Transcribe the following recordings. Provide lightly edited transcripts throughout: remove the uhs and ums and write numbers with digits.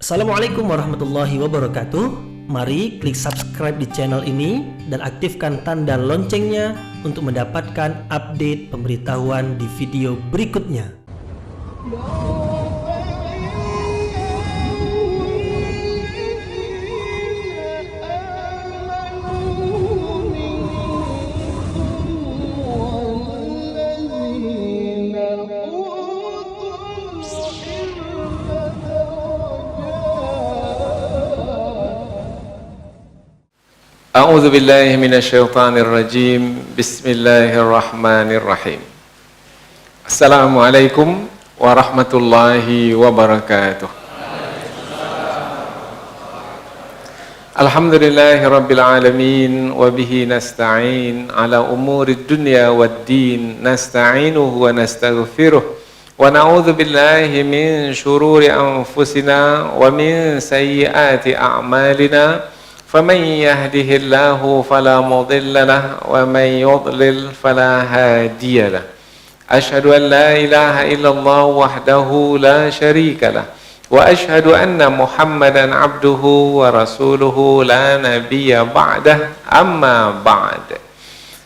Assalamualaikum warahmatullahi wabarakatuh. Mari klik subscribe di channel ini dan aktifkan tanda loncengnya untuk mendapatkan update pemberitahuan di video berikutnya. A'udzu billahi minasyaitonir rajim. Bismillahirrahmanirrahim. Assalamualaikum warahmatullahi wabarakatuh. Alhamdulillahirabbil alamin wa bihi nasta'in ala umurid dunya waddin. Nasta'inuhu wa nastaghfiruh wa na'udzu billahi min shururi anfusina wa min sayyiati a'malina. فمن يهده الله فلا مضل له ومن يضلل فلا هادي له أشهد أن لا إله إلا الله وحده لا شريك له وأشهد أن محمدا عبده ورسوله لا نبي بعده أما بعد.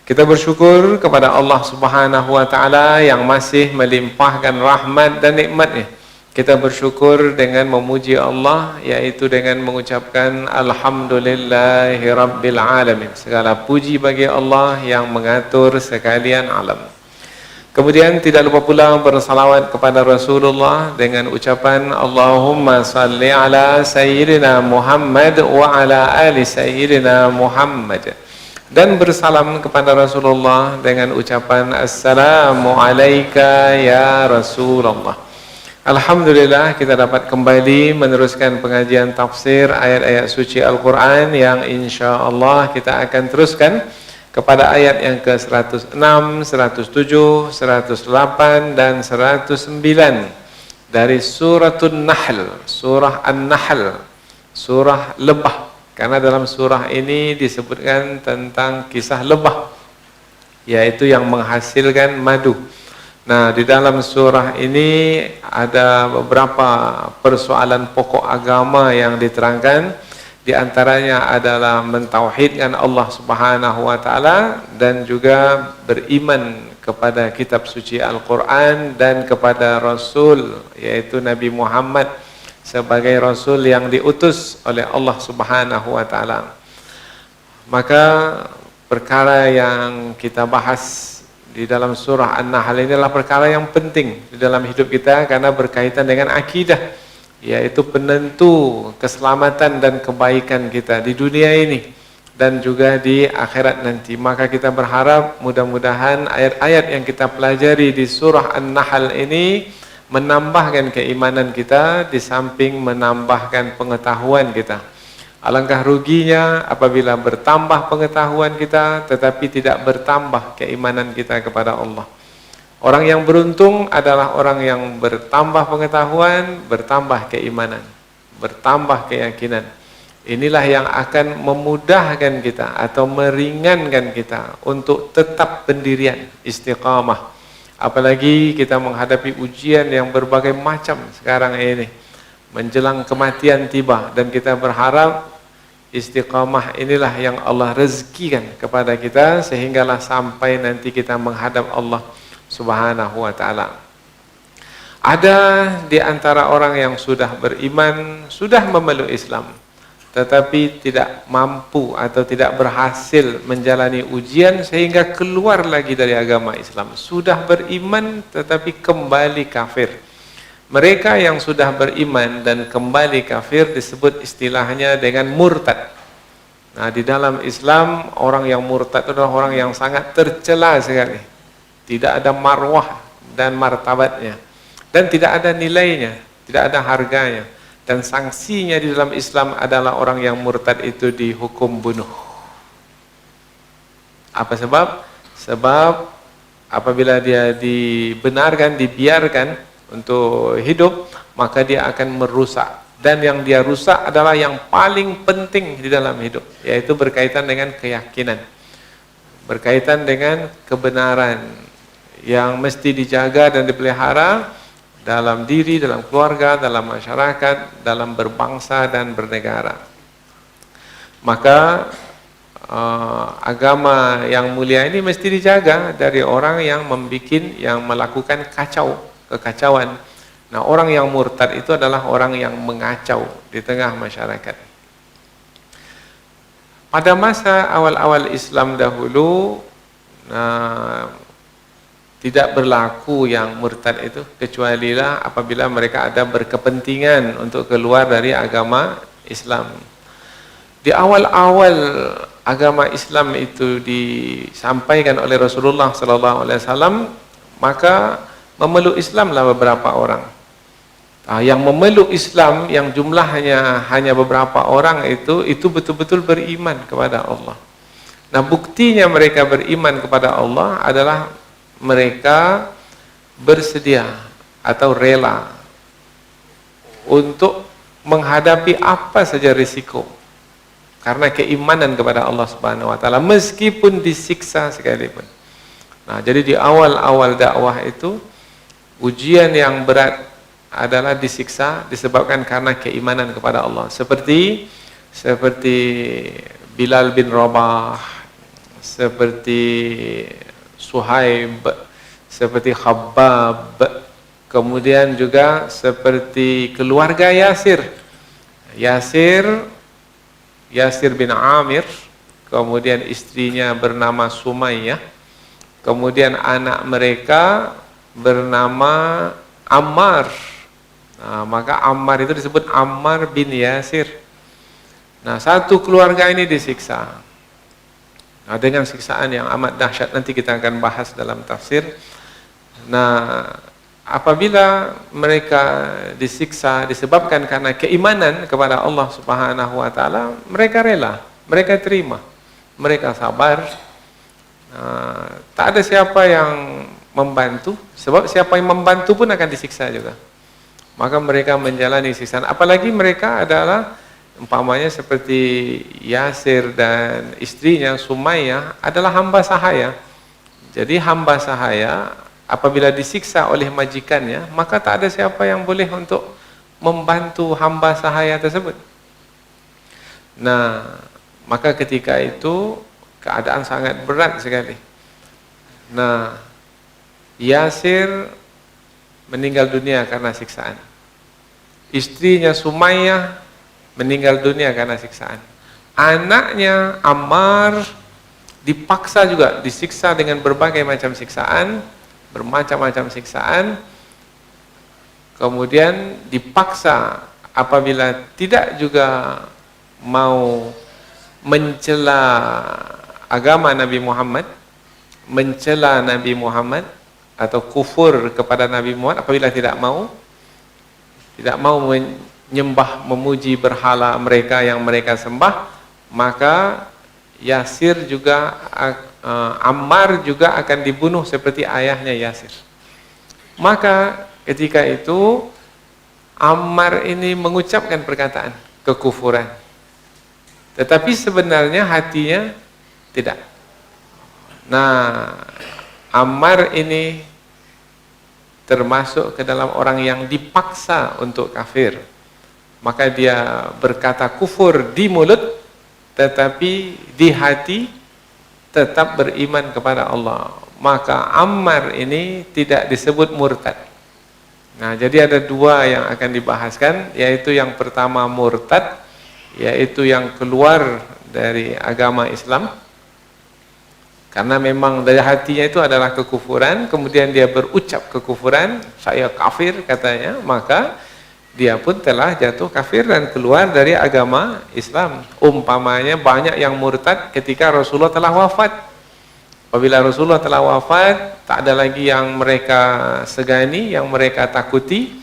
Kita bersyukur kepada Allah Subhanahu wa taala yang masih melimpahkan rahmat dan nikmat-Nya. Kita bersyukur dengan memuji Allah, yaitu dengan mengucapkan Alhamdulillahi Rabbil Alamin. Segala puji bagi Allah yang mengatur sekalian alam. Kemudian tidak lupa pula bersalawat kepada Rasulullah dengan ucapan Allahumma salli ala Sayyidina Muhammad wa ala ali Sayyidina Muhammad. Dan bersalam kepada Rasulullah dengan ucapan Assalamu alayka ya Rasulullah. Alhamdulillah kita dapat kembali meneruskan pengajian tafsir ayat-ayat suci Al-Quran yang insya Allah kita akan teruskan kepada ayat yang ke-106, 107, 108 dan 109 dari Suratun Nahl, Surah An-Nahl, Surah Lebah. Karena dalam surah ini disebutkan tentang kisah lebah, yaitu yang menghasilkan madu. Nah, di dalam surah ini ada beberapa persoalan pokok agama yang diterangkan. Di antaranya adalah mentauhidkan Allah Subhanahu wa taala dan juga beriman kepada kitab suci Al-Qur'an dan kepada Rasul, yaitu Nabi Muhammad sebagai Rasul yang diutus oleh Allah Subhanahu wa taala. Maka perkara yang kita bahas di dalam surah An-Nahl ini adalah perkara yang penting di dalam hidup kita karena berkaitan dengan akidah, yaitu penentu keselamatan dan kebaikan kita di dunia ini dan juga di akhirat nanti. Maka kita berharap mudah-mudahan ayat-ayat yang kita pelajari di surah An-Nahl ini menambahkan keimanan kita di samping menambahkan pengetahuan kita. Alangkah ruginya apabila bertambah pengetahuan kita tetapi tidak bertambah keimanan kita kepada Allah. Orang yang beruntung adalah orang yang bertambah pengetahuan, bertambah keimanan, bertambah keyakinan. Inilah yang akan memudahkan kita atau meringankan kita untuk tetap pendirian, istiqamah. Apalagi kita menghadapi ujian yang berbagai macam sekarang ini. Menjelang kematian tiba dan kita berharap istiqamah inilah yang Allah rezekikan kepada kita sehinggalah sampai nanti kita menghadap Allah Subhanahu wa taala. Ada di antara orang yang sudah beriman, sudah memeluk Islam, tetapi tidak mampu atau tidak berhasil menjalani ujian sehingga keluar lagi dari agama Islam. Sudah beriman tetapi kembali kafir. Mereka yang sudah beriman dan kembali kafir disebut istilahnya dengan murtad. Nah, di dalam Islam orang yang murtad itu adalah orang yang sangat tercela sekali. Tidak ada marwah dan martabatnya. Dan tidak ada nilainya, tidak ada harganya. Dan sanksinya di dalam Islam adalah orang yang murtad itu dihukum bunuh. Apa sebab? Sebab apabila dia dibenarkan, dibiarkan untuk hidup, maka dia akan merusak. Dan yang dia rusak adalah yang paling penting di dalam hidup, yaitu berkaitan dengan keyakinan, berkaitan dengan kebenaran yang mesti dijaga dan dipelihara. dalam diri, dalam keluarga, dalam masyarakat, dalam berbangsa dan bernegara. Maka agama yang mulia ini mesti dijaga dari orang yang melakukan kekacauan. Nah, orang yang murtad itu adalah orang yang mengacau di tengah masyarakat. Pada masa awal-awal Islam dahulu, tidak berlaku yang murtad itu, kecualilah apabila mereka ada berkepentingan untuk keluar dari agama Islam. Di awal-awal agama Islam itu disampaikan oleh Rasulullah SAW, maka memeluk Islamlah beberapa orang. Yang memeluk Islam yang jumlahnya hanya beberapa orang itu betul-betul beriman kepada Allah. Nah, buktinya mereka beriman kepada Allah adalah mereka bersedia atau rela untuk menghadapi apa saja risiko karena keimanan kepada Allah Subhanahu wa taala, meskipun disiksa sekalipun. Nah, jadi di awal-awal dakwah itu ujian yang berat adalah disiksa disebabkan karena keimanan kepada Allah, seperti Bilal bin Rabah, seperti Suhaib, seperti Khabbab, kemudian juga seperti keluarga Yasir bin Amir, kemudian istrinya bernama Sumayyah, kemudian anak mereka bernama Ammar. Nah, maka Ammar itu disebut Ammar bin Yasir. Nah, satu keluarga ini disiksa. Nah, dengan siksaan yang amat dahsyat, nanti kita akan bahas dalam tafsir. Nah, apabila mereka disiksa disebabkan karena keimanan kepada Allah Subhanahu wa taala, mereka rela, mereka terima, mereka sabar. Nah, tak ada siapa yang membantu, sebab siapa yang membantu pun akan disiksa juga. Maka mereka menjalani siksaan. Apalagi mereka adalah umpamanya seperti Yasir dan istrinya Sumayyah adalah hamba sahaya. Jadi hamba sahaya apabila disiksa oleh majikannya, maka tak ada siapa yang boleh untuk membantu hamba sahaya tersebut. Nah, maka ketika itu keadaan sangat berat sekali. Nah, Yasir meninggal dunia karena siksaan. Istrinya Sumayyah meninggal dunia karena siksaan. Anaknya Ammar dipaksa juga disiksa dengan berbagai macam siksaan, bermacam-macam siksaan. Kemudian dipaksa apabila tidak juga mau mencela agama Nabi Muhammad, mencela Nabi Muhammad atau kufur kepada Nabi Muhammad, apabila tidak mau menyembah, memuji berhala mereka yang mereka sembah, maka Yasir juga Ammar juga akan dibunuh seperti ayahnya Yasir. Maka ketika itu Ammar ini mengucapkan perkataan kekufuran, tetapi sebenarnya hatinya tidak. Nah, Ammar ini termasuk ke dalam orang yang dipaksa untuk kafir. Maka dia berkata kufur di mulut, tetapi di hati tetap beriman kepada Allah. Maka Ammar ini tidak disebut murtad. Nah, jadi ada dua yang akan dibahaskan, yaitu yang pertama murtad, yaitu yang keluar dari agama Islam karena memang dari hatinya itu adalah kekufuran, kemudian dia berucap kekufuran, saya kafir katanya, maka dia pun telah jatuh kafir dan keluar dari agama Islam. Umpamanya banyak yang murtad ketika Rasulullah telah wafat. Apabila Rasulullah telah wafat, tak ada lagi yang mereka segani, yang mereka takuti.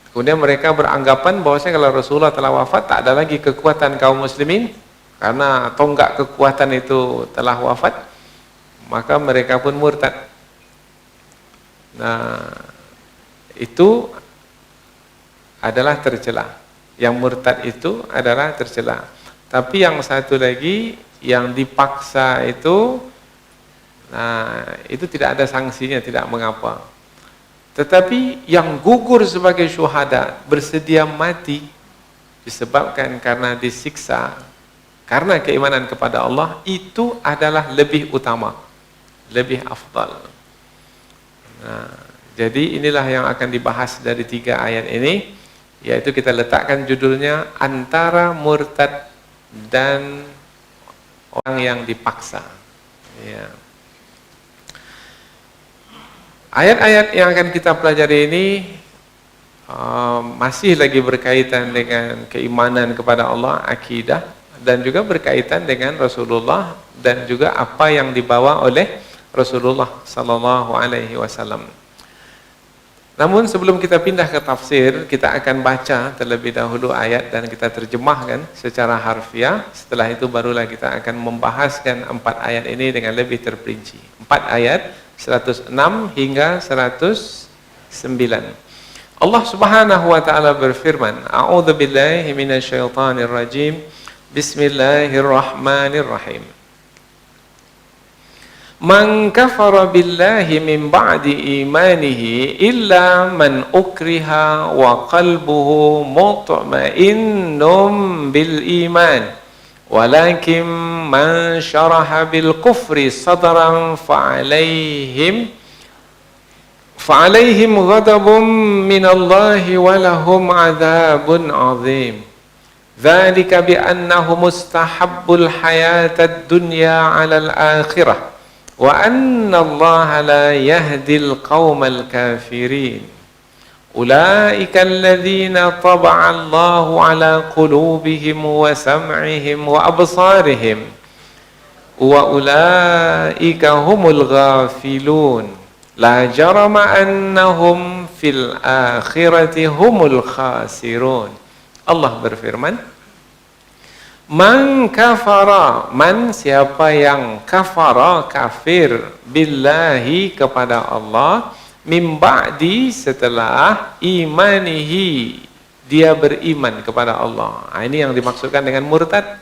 Kemudian mereka beranggapan bahwasanya kalau Rasulullah telah wafat, tak ada lagi kekuatan kaum muslimin karena tonggak kekuatan itu telah wafat. Maka mereka pun murtad. Nah, itu adalah tercela. Yang murtad itu adalah tercela. Tapi yang satu lagi yang dipaksa itu, nah itu tidak ada sanksinya, tidak mengapa. Tetapi yang gugur sebagai syuhada, bersedia mati disebabkan karena disiksa karena keimanan kepada Allah, itu adalah lebih utama, lebih afdal. Nah, jadi inilah yang akan dibahas dari 3 ayat ini, yaitu kita letakkan judulnya antara murtad dan orang yang dipaksa. Ya. Ayat-ayat yang akan kita pelajari ini masih lagi berkaitan dengan keimanan kepada Allah, akidah, dan juga berkaitan dengan Rasulullah dan juga apa yang dibawa oleh Rasulullah sallallahu alaihi wasallam. Namun sebelum kita pindah ke tafsir, kita akan baca terlebih dahulu ayat dan kita terjemahkan secara harfiah. Setelah itu barulah kita akan membahaskan 4 ayat ini dengan lebih terperinci. 4 ayat 106 hingga 109. Allah Subhanahu wa taala berfirman, A'udzu billahi minasyaitonir rajim. Bismillahirrahmanirrahim. Man kafara billahi min ba'di imanihi illa man ukriha wa qalbuhu mutma'innun bil iman. Walakin man syaraha bil kufri sadran fa'alaihim ghadabun minallahi wa lahum 'adzabun 'adzim. Dzalika bi annahu mustahabbul hayatad dunya 'alal akhirah wa anna allaha la yahdil qaumal kafirin. Ulaika alladhina taba'a Allahu 'ala qulubihim wa sam'ihim wa absarihim wa ulaika humul ghafilun. La jarama annahum fil akhirati humul khasirun. Allah berfirman, man kafara, man siapa yang kafara, kafir, billahi kepada Allah, min ba'di setelah imanihi, dia beriman kepada Allah. Ini yang dimaksudkan dengan murtad.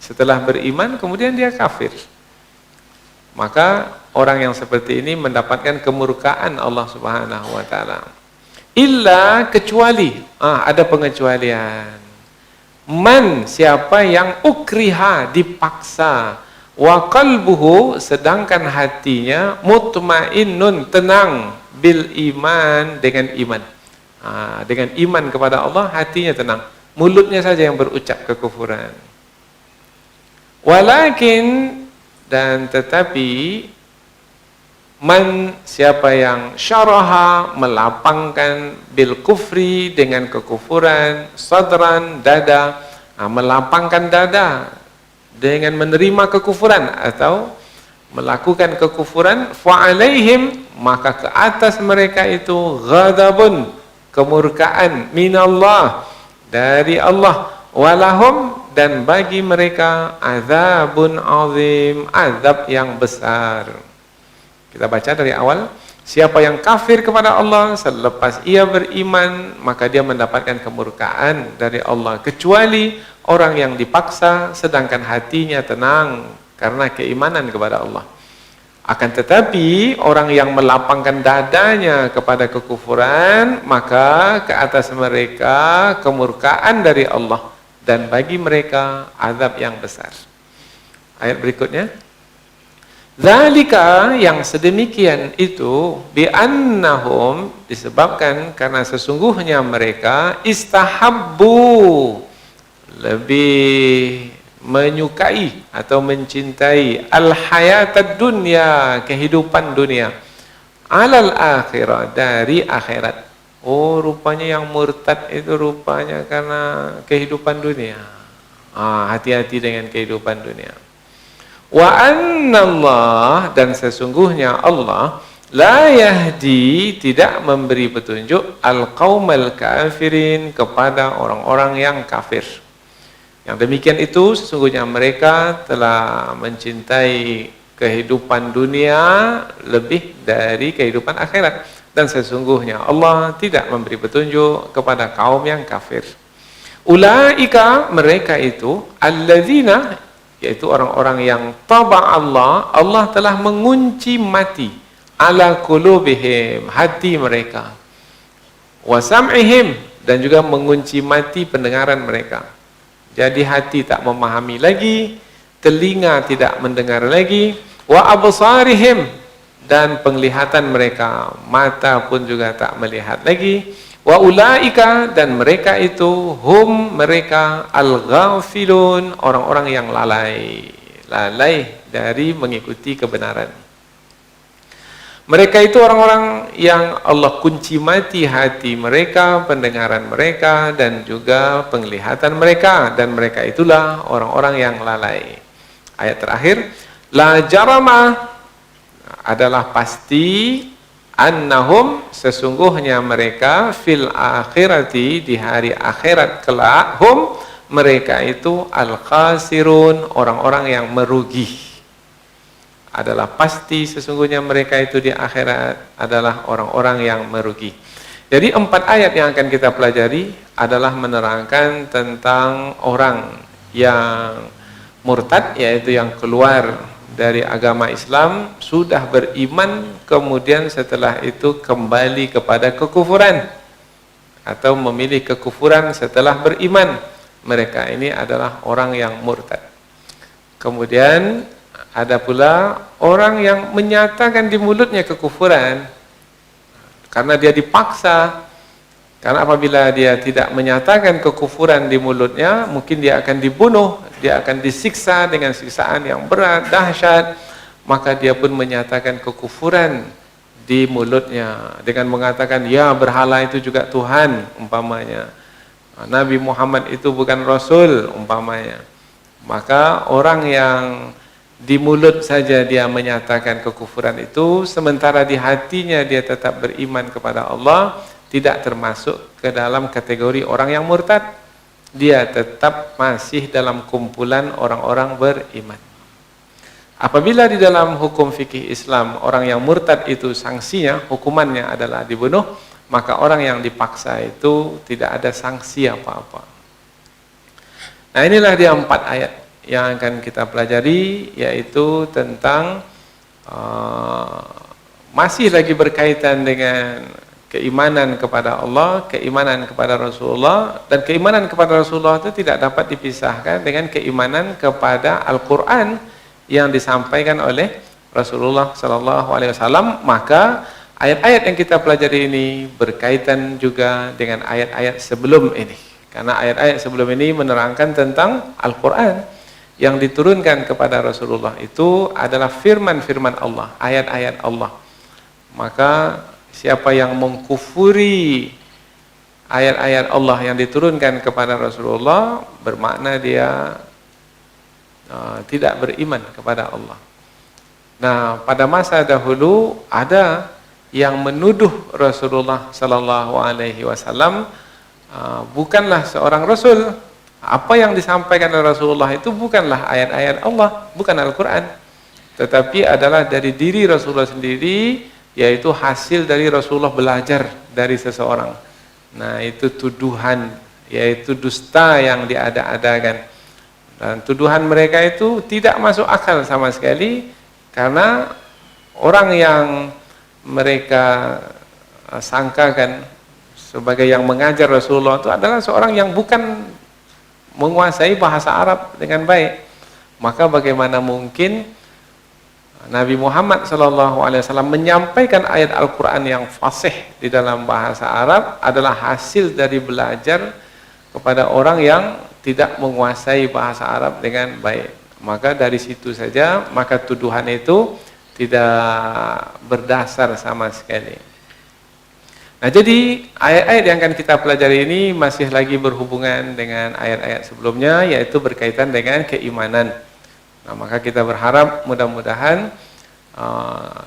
Setelah beriman kemudian dia kafir, maka orang yang seperti ini mendapatkan kemurkaan Allah Subhanahu wa taala. Illa, kecuali, ada pengecualian. Man, siapa yang ukriha, dipaksa, wa qalbuhu, sedangkan hatinya mutmainnun, tenang, bil iman, dengan iman. Dengan iman kepada Allah, hatinya tenang. Mulutnya saja yang berucap kekufuran. Walakin, dan tetapi, man, siapa yang syaraha, melapangkan, bil kufri, dengan kekufuran, sadran, dada, melapangkan dada dengan menerima kekufuran atau melakukan kekufuran, fa'alaihim, maka ke atas mereka itu ghadabun, kemurkaan, minallah, dari Allah, walahum, dan bagi mereka azabun azim, azab yang besar. Kita baca dari awal. Siapa yang kafir kepada Allah selepas ia beriman, maka dia mendapatkan kemurkaan dari Allah, kecuali orang yang dipaksa sedangkan hatinya tenang karena keimanan kepada Allah. Akan tetapi orang yang melapangkan dadanya kepada kekufuran, maka ke atas mereka kemurkaan dari Allah dan bagi mereka azab yang besar. Ayat berikutnya. Dzalika, yang sedemikian itu, biannahum, disebabkan karena sesungguhnya mereka istahabbu, lebih menyukai atau mencintai al-hayatad dunya, kehidupan dunia, alal akhirah, dari akhirat. Oh, rupanya yang murtad itu rupanya karena kehidupan dunia. Hati-hati dengan kehidupan dunia. Wa annallah, dan sesungguhnya Allah, la yahdi, tidak memberi petunjuk, al-qaumal kafirin, kepada orang-orang yang kafir. Yang demikian itu sesungguhnya mereka telah mencintai kehidupan dunia lebih dari kehidupan akhirat, dan sesungguhnya Allah tidak memberi petunjuk kepada kaum yang kafir. Ulaika, mereka itu, alladzina, yaitu orang-orang yang taba Allah, Allah telah mengunci mati, ala qulubihim, hati mereka, wa sam'ihim, dan juga mengunci mati pendengaran mereka. Jadi hati tak memahami lagi, telinga tidak mendengar lagi, wa absarihim, dan penglihatan mereka, mata pun juga tak melihat lagi, wa ulaika, dan mereka itu hum, mereka al-ghafilun, orang-orang yang lalai dari mengikuti kebenaran. Mereka itu orang-orang yang Allah kunci mati hati mereka, pendengaran mereka, dan juga penglihatan mereka, dan mereka itulah orang-orang yang lalai. Ayat terakhir, la jarama, adalah pasti, annahum, sesungguhnya mereka, fil akhirati, di hari akhirat kelak, hum, mereka itu al-khasirun, orang-orang yang merugi. Adalah pasti sesungguhnya mereka itu di akhirat adalah orang-orang yang merugi. Jadi 4 ayat yang akan kita pelajari adalah menerangkan tentang orang yang murtad, yaitu yang keluar dari agama Islam, sudah beriman, kemudian setelah itu kembali kepada kekufuran atau memilih kekufuran setelah beriman. Mereka ini adalah orang yang murtad. Kemudian ada pula orang yang menyatakan di mulutnya kekufuran karena dia dipaksa. Karena apabila dia tidak menyatakan kekufuran di mulutnya, mungkin dia akan dibunuh, dia akan disiksa dengan siksaan yang berat, dahsyat. Maka dia pun menyatakan kekufuran di mulutnya dengan mengatakan, ya berhala itu juga Tuhan, umpamanya. Nabi Muhammad itu bukan Rasul, umpamanya. Maka orang yang di mulut saja dia menyatakan kekufuran itu, sementara di hatinya dia tetap beriman kepada Allah, tidak termasuk ke dalam kategori orang yang murtad. Dia tetap masih dalam kumpulan orang-orang beriman. Apabila di dalam hukum fikih Islam orang yang murtad itu sanksinya, hukumannya adalah dibunuh, maka orang yang dipaksa itu tidak ada sanksi apa-apa. Nah, inilah dia 4 ayat yang akan kita pelajari, yaitu tentang masih lagi berkaitan dengan keimanan kepada Allah, keimanan kepada Rasulullah, dan keimanan kepada Rasulullah itu tidak dapat dipisahkan dengan keimanan kepada Al-Quran yang disampaikan oleh Rasulullah SAW. Maka ayat-ayat yang kita pelajari ini berkaitan juga dengan ayat-ayat sebelum ini, karena ayat-ayat sebelum ini menerangkan tentang Al-Quran yang diturunkan kepada Rasulullah itu adalah firman-firman Allah, ayat-ayat Allah. Maka siapa yang mengkufuri ayat-ayat Allah yang diturunkan kepada Rasulullah, bermakna dia tidak beriman kepada Allah. Nah, pada masa dahulu ada yang menuduh Rasulullah sallallahu alaihi wasallam bukanlah seorang rasul. Apa yang disampaikan oleh Rasulullah itu bukanlah ayat-ayat Allah, bukan Al-Quran, tetapi adalah dari diri Rasulullah sendiri, yaitu hasil dari Rasulullah belajar dari seseorang. Nah, itu tuduhan, yaitu dusta yang diada-adakan. Dan tuduhan mereka itu tidak masuk akal sama sekali, karena orang yang mereka sangkakan sebagai yang mengajar Rasulullah itu adalah seorang yang bukan menguasai bahasa Arab dengan baik. Maka bagaimana mungkin Nabi Muhammad SAW menyampaikan ayat Al-Quran yang fasih di dalam bahasa Arab adalah hasil dari belajar kepada orang yang tidak menguasai bahasa Arab dengan baik. Maka dari situ saja, maka tuduhan itu tidak berdasar sama sekali. Nah, jadi ayat-ayat yang akan kita pelajari ini masih lagi berhubungan dengan ayat-ayat sebelumnya, yaitu berkaitan dengan keimanan. Nah, maka kita berharap mudah-mudahan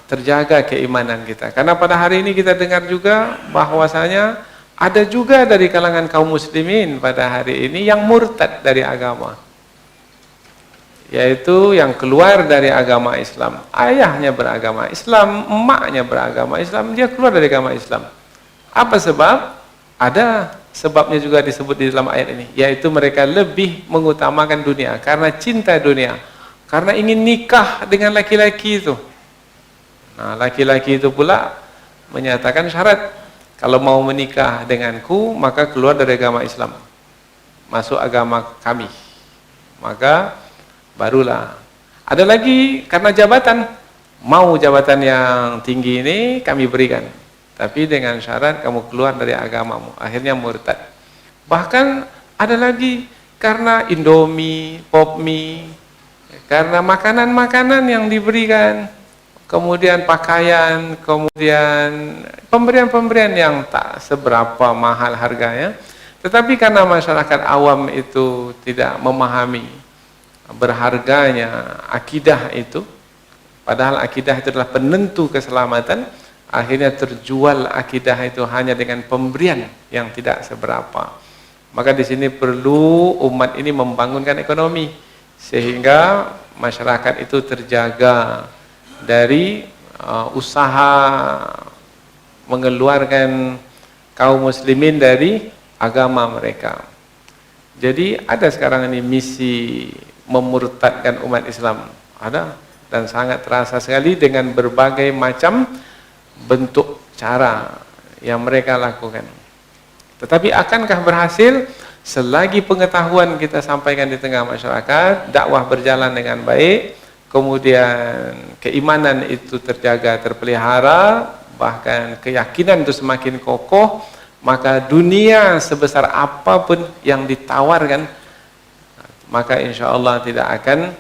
terjaga keimanan kita. Karena pada hari ini kita dengar juga bahwasanya ada juga dari kalangan kaum muslimin pada hari ini yang murtad dari agama. Yaitu yang keluar dari agama Islam. Ayahnya beragama Islam, emaknya beragama Islam, dia keluar dari agama Islam. Apa sebab? Ada sebabnya juga disebut di dalam ayat ini, yaitu mereka lebih mengutamakan dunia karena cinta dunia, karena ingin nikah dengan laki-laki itu. Nah, laki-laki itu pula menyatakan syarat, kalau mau menikah denganku maka keluar dari agama Islam, masuk agama kami, maka barulah. Ada lagi karena jabatan, mau jabatan yang tinggi ini kami berikan, tapi dengan syarat kamu keluar dari agamamu, akhirnya murtad. Bahkan ada lagi karena Indomie, pop mie, karena makanan-makanan yang diberikan, kemudian pakaian, kemudian pemberian-pemberian yang tak seberapa mahal harganya, tetapi karena masyarakat awam itu tidak memahami berharganya akidah itu, padahal akidah itu adalah penentu keselamatan, akhirnya terjual akidah itu hanya dengan pemberian yang tidak seberapa. Maka di sini perlu umat ini membangunkan ekonomi sehingga masyarakat itu terjaga dari usaha mengeluarkan kaum muslimin dari agama mereka. Jadi ada sekarang ini misi memurtadkan umat Islam, ada, dan sangat terasa sekali dengan berbagai macam bentuk cara yang mereka lakukan. Tetapi akankah berhasil? Selagi pengetahuan kita sampaikan di tengah masyarakat, dakwah berjalan dengan baik, kemudian keimanan itu terjaga, terpelihara, bahkan keyakinan itu semakin kokoh, maka dunia sebesar apapun yang ditawarkan, maka insya Allah tidak akan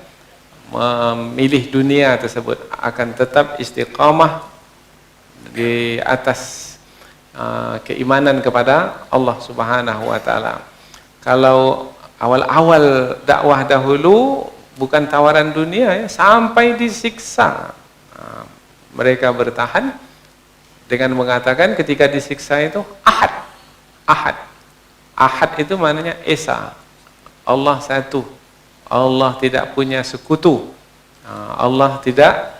memilih dunia tersebut, akan tetap istiqamah di atas keimanan kepada Allah Subhanahu wa Ta'ala. Kalau awal-awal dakwah dahulu bukan tawaran dunia ya, sampai disiksa, mereka bertahan dengan mengatakan ketika disiksa itu ahad. Ahad itu maknanya esa, Allah satu, Allah tidak punya sekutu, Allah tidak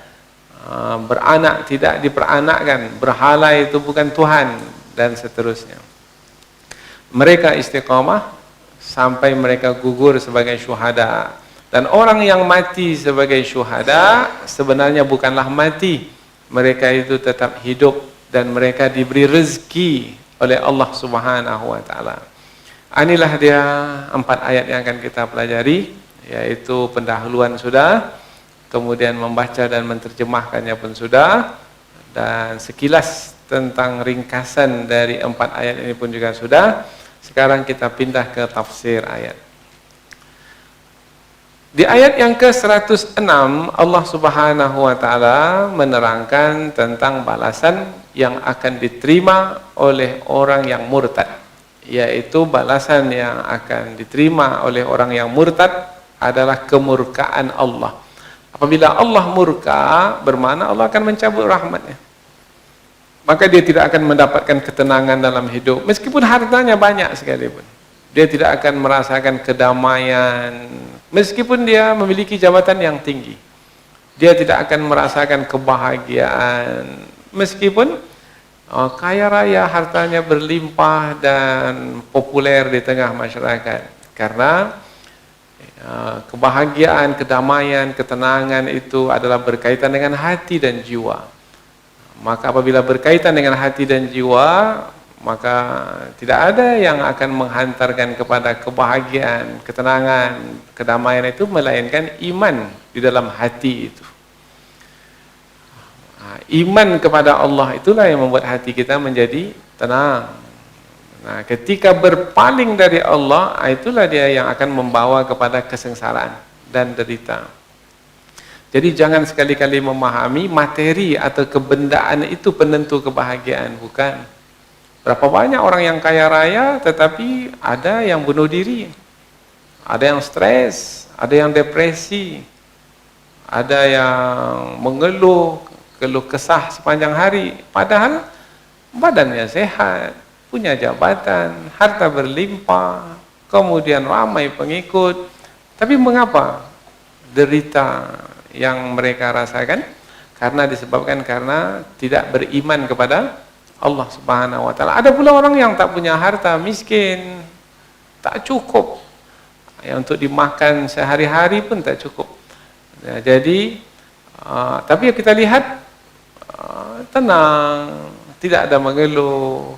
beranak, tidak diperanakkan, berhala itu bukan Tuhan, dan seterusnya. Mereka istiqamah sampai mereka gugur sebagai syuhada. Dan orang yang mati sebagai syuhada sebenarnya bukanlah mati, mereka itu tetap hidup dan mereka diberi rezeki oleh Allah Subhanahu wa Ta'ala. Inilah dia 4 ayat yang akan kita pelajari, yaitu pendahuluan sudah, kemudian membaca dan menerjemahkannya pun sudah, dan sekilas tentang ringkasan dari 4 ayat ini pun juga sudah. Sekarang kita pindah ke tafsir ayat. Di ayat yang ke-106 Allah Subhanahu wa Ta'ala menerangkan tentang balasan yang akan diterima oleh orang yang murtad, yaitu balasan yang akan diterima oleh orang yang murtad adalah kemurkaan Allah. Apabila Allah murka, bermakna Allah akan mencabut rahmatnya, maka dia tidak akan mendapatkan ketenangan dalam hidup, meskipun hartanya banyak sekalipun. Dia tidak akan merasakan kedamaian, meskipun dia memiliki jabatan yang tinggi. Dia tidak akan merasakan kebahagiaan, meskipun kaya raya, hartanya berlimpah dan populer di tengah masyarakat. Karena kebahagiaan, kedamaian, ketenangan itu adalah berkaitan dengan hati dan jiwa. Maka apabila berkaitan dengan hati dan jiwa, maka tidak ada yang akan menghantarkan kepada kebahagiaan, ketenangan, kedamaian itu melainkan iman di dalam hati itu. Iman kepada Allah itulah yang membuat hati kita menjadi tenang. Nah, ketika berpaling dari Allah, itulah dia yang akan membawa kepada kesengsaraan dan derita. Jadi jangan sekali-kali memahami materi atau kebendaan itu penentu kebahagiaan, bukan. Berapa banyak orang yang kaya raya tetapi ada yang bunuh diri, ada yang stres, ada yang depresi, ada yang mengeluh, keluh kesah sepanjang hari, padahal badannya sehat, punya jabatan, harta berlimpah, kemudian ramai pengikut. Tapi mengapa derita yang mereka rasakan? Karena disebabkan karena tidak beriman kepada Allah Subhanahu wa Ta'ala. Ada pula orang yang tak punya harta, miskin, tak cukup ya, untuk dimakan sehari-hari pun tak cukup ya, jadi tapi kita lihat tenang, tidak ada mengeluh,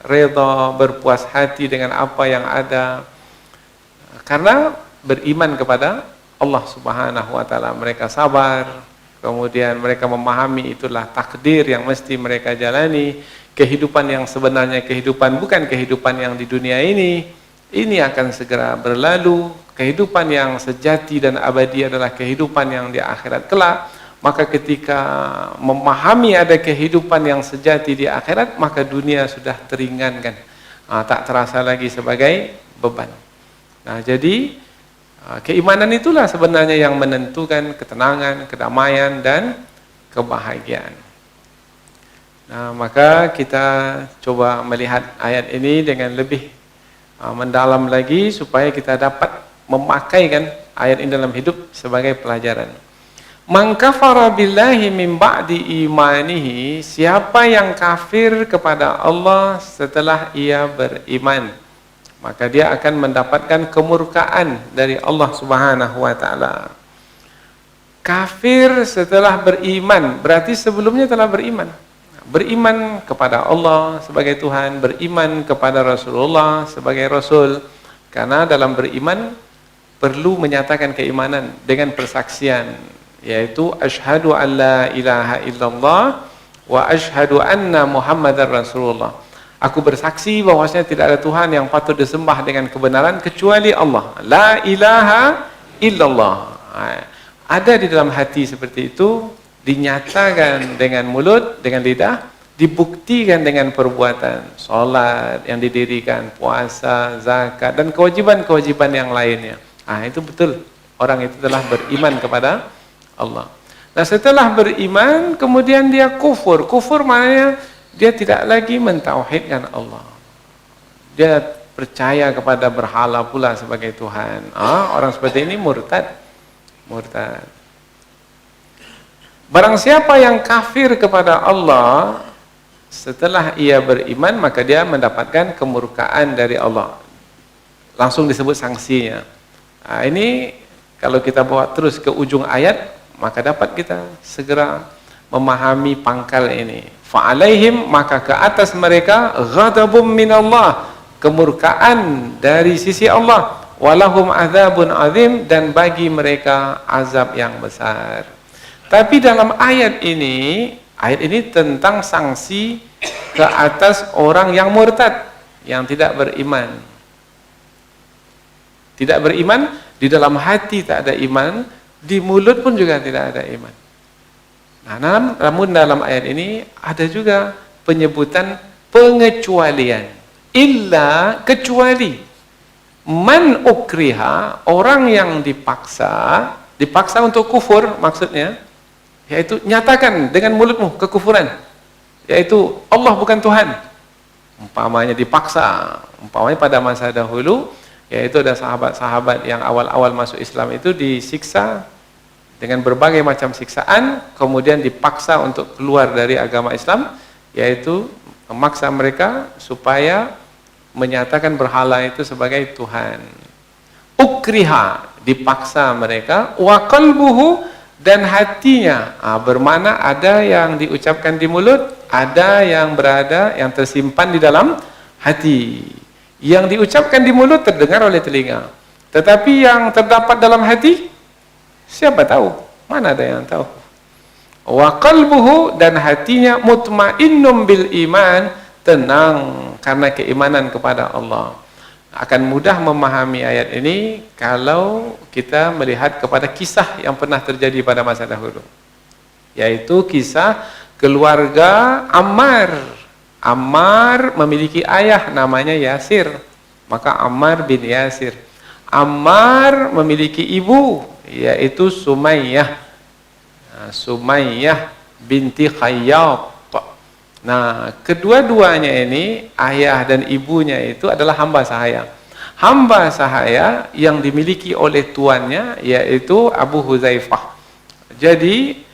redha, berpuas hati dengan apa yang ada, karena beriman kepada Allah Subhanahu wa taala. Mereka sabar, kemudian mereka memahami itulah takdir yang mesti mereka jalani. Kehidupan yang sebenarnya kehidupan bukan kehidupan yang di dunia ini akan segera berlalu. Kehidupan yang sejati dan abadi adalah kehidupan yang di akhirat kelak. Maka ketika memahami ada kehidupan yang sejati di akhirat, maka dunia sudah teringankan, tak terasa lagi sebagai beban. Nah, jadi keimanan itulah sebenarnya yang menentukan ketenangan, kedamaian, dan kebahagiaan. Nah, maka kita coba melihat ayat ini dengan lebih mendalam lagi supaya kita dapat memakaikan ayat ini dalam hidup sebagai pelajaran. Man kafara billahi min ba'di imanihi, siapa yang kafir kepada Allah setelah ia beriman, maka dia akan mendapatkan kemurkaan dari Allah Subhanahu wa taala. Kafir setelah beriman berarti sebelumnya telah beriman. Beriman kepada Allah sebagai Tuhan, beriman kepada Rasulullah sebagai Rasul. Karena dalam beriman perlu menyatakan keimanan dengan persaksian, yaitu asyhadu an la ilaha illallah wa asyhadu anna Muhammadar Rasulullah. Aku bersaksi bahwasanya tidak ada Tuhan yang patut disembah dengan kebenaran kecuali Allah. La ilaha illallah. Ada di dalam hati seperti itu, dinyatakan dengan mulut, dengan lidah, dibuktikan dengan perbuatan, salat yang didirikan, puasa, zakat, dan kewajiban-kewajiban yang lainnya. Itu betul, orang itu telah beriman kepada Allah. Nah, setelah beriman kemudian dia kufur. Kufur maknanya dia tidak lagi mentauhidkan Allah. Dia percaya kepada berhala pula sebagai Tuhan. Orang seperti ini murtad. Barang siapa yang kafir kepada Allah setelah ia beriman, maka dia mendapatkan kemurkaan dari Allah. Langsung disebut sanksinya. Ini kalau kita bawa terus ke ujung ayat, maka dapat kita segera memahami pangkal ini. Fa'alaihim, maka ke atas mereka ghadabum minallah, kemurkaan dari sisi Allah, walahum adzabun azim, dan bagi mereka azab yang besar. Tapi dalam ayat ini tentang sanksi ke atas orang yang murtad, yang tidak beriman. Tidak beriman, di dalam hati tak ada iman, di mulut pun juga tidak ada iman. Nah, namun dalam ayat ini ada juga penyebutan pengecualian. Illa, kecuali man ukriha, orang yang dipaksa untuk kufur, maksudnya yaitu nyatakan dengan mulutmu kekufuran, yaitu Allah bukan Tuhan. Umpamanya dipaksa, umpamanya pada masa dahulu, yaitu ada sahabat-sahabat yang awal-awal masuk Islam itu disiksa dengan berbagai macam siksaan, kemudian dipaksa untuk keluar dari agama Islam, yaitu memaksa mereka supaya menyatakan berhala itu sebagai Tuhan. Ukriha, dipaksa mereka, wa qalbuhu, dan hatinya, bermakna ada yang diucapkan di mulut, ada yang yang tersimpan di dalam hati. Yang diucapkan di mulut terdengar oleh telinga, tetapi yang terdapat dalam hati, siapa tahu? Mana ada yang tahu? Wa qalbuhu, dan hatinya mutmainnum bil iman, tenang karena keimanan kepada Allah. Akan mudah memahami ayat ini kalau kita melihat kepada kisah yang pernah terjadi pada masa dahulu, yaitu kisah keluarga Ammar. Ammar memiliki ayah namanya Yasir, maka Ammar bin Yasir. Ammar memiliki ibu, yaitu Sumayyah. Sumayyah binti Khayyat. Nah, kedua-duanya ini, ayah dan ibunya itu adalah hamba sahaya. Hamba sahaya yang dimiliki oleh tuannya, yaitu Abu Huzaifah. Jadi,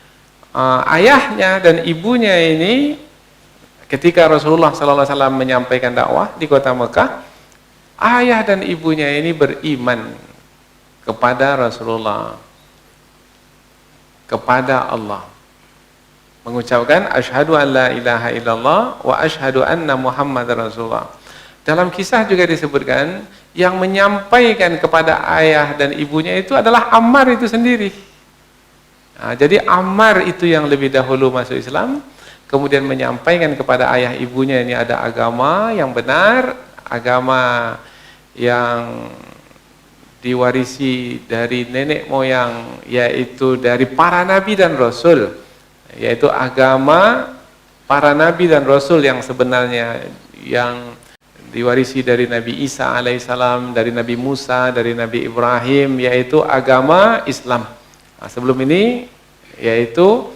ayahnya dan ibunya ini, ketika Rasulullah SAW menyampaikan dakwah di kota Mekah, ayah dan ibunya ini beriman kepada Rasulullah, kepada Allah. mengucapkan asyhadu an la ilaha illallah wa asyhadu anna muhammadar rasulullah. Dalam kisah juga disebutkan yang menyampaikan kepada ayah dan ibunya itu adalah Ammar itu sendiri. Nah, jadi Ammar itu yang lebih dahulu masuk Islam, kemudian menyampaikan kepada ayah ibunya ini ada agama yang benar, agama yang diwarisi dari nenek moyang, yaitu dari para nabi dan rasul, yaitu agama para nabi dan rasul yang sebenarnya yang diwarisi dari Nabi Isa alaihissalam, dari Nabi Musa, dari Nabi Ibrahim, yaitu agama Islam. Nah, sebelum ini yaitu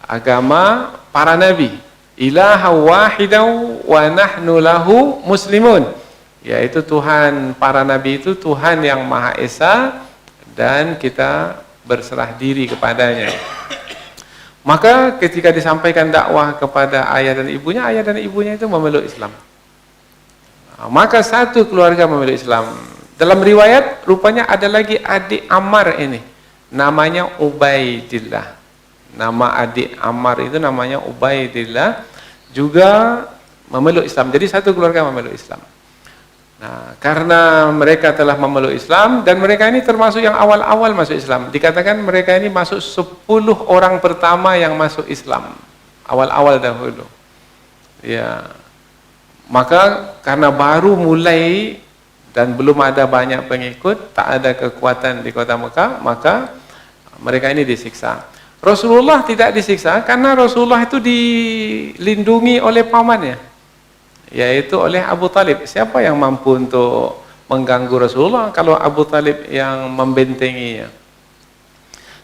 agama para nabi, ilaha wahidaw wa nahnu lahu muslimun, yaitu Tuhan para nabi itu Tuhan yang Maha Esa dan kita berserah diri kepadanya. Maka ketika disampaikan dakwah kepada ayah dan ibunya itu memeluk Islam. Maka satu keluarga memeluk Islam. Dalam riwayat rupanya ada lagi adik Ammar ini, namanya Ubaidillah. Nama adik Ammar itu namanya Ubaidillah, juga memeluk Islam. Jadi satu keluarga memeluk Islam. Nah, karena mereka telah memeluk Islam dan mereka ini termasuk yang awal-awal masuk Islam. Dikatakan mereka ini masuk 10 orang pertama yang masuk Islam. Awal-awal dahulu. Ya. Maka karena baru mulai dan belum ada banyak pengikut, tak ada kekuatan di kota Mekah, maka mereka ini disiksa. Rasulullah tidak disiksa karena Rasulullah itu dilindungi oleh pamannya, yaitu oleh Abu Talib. Siapa yang mampu untuk mengganggu Rasulullah kalau Abu Talib yang membentenginya?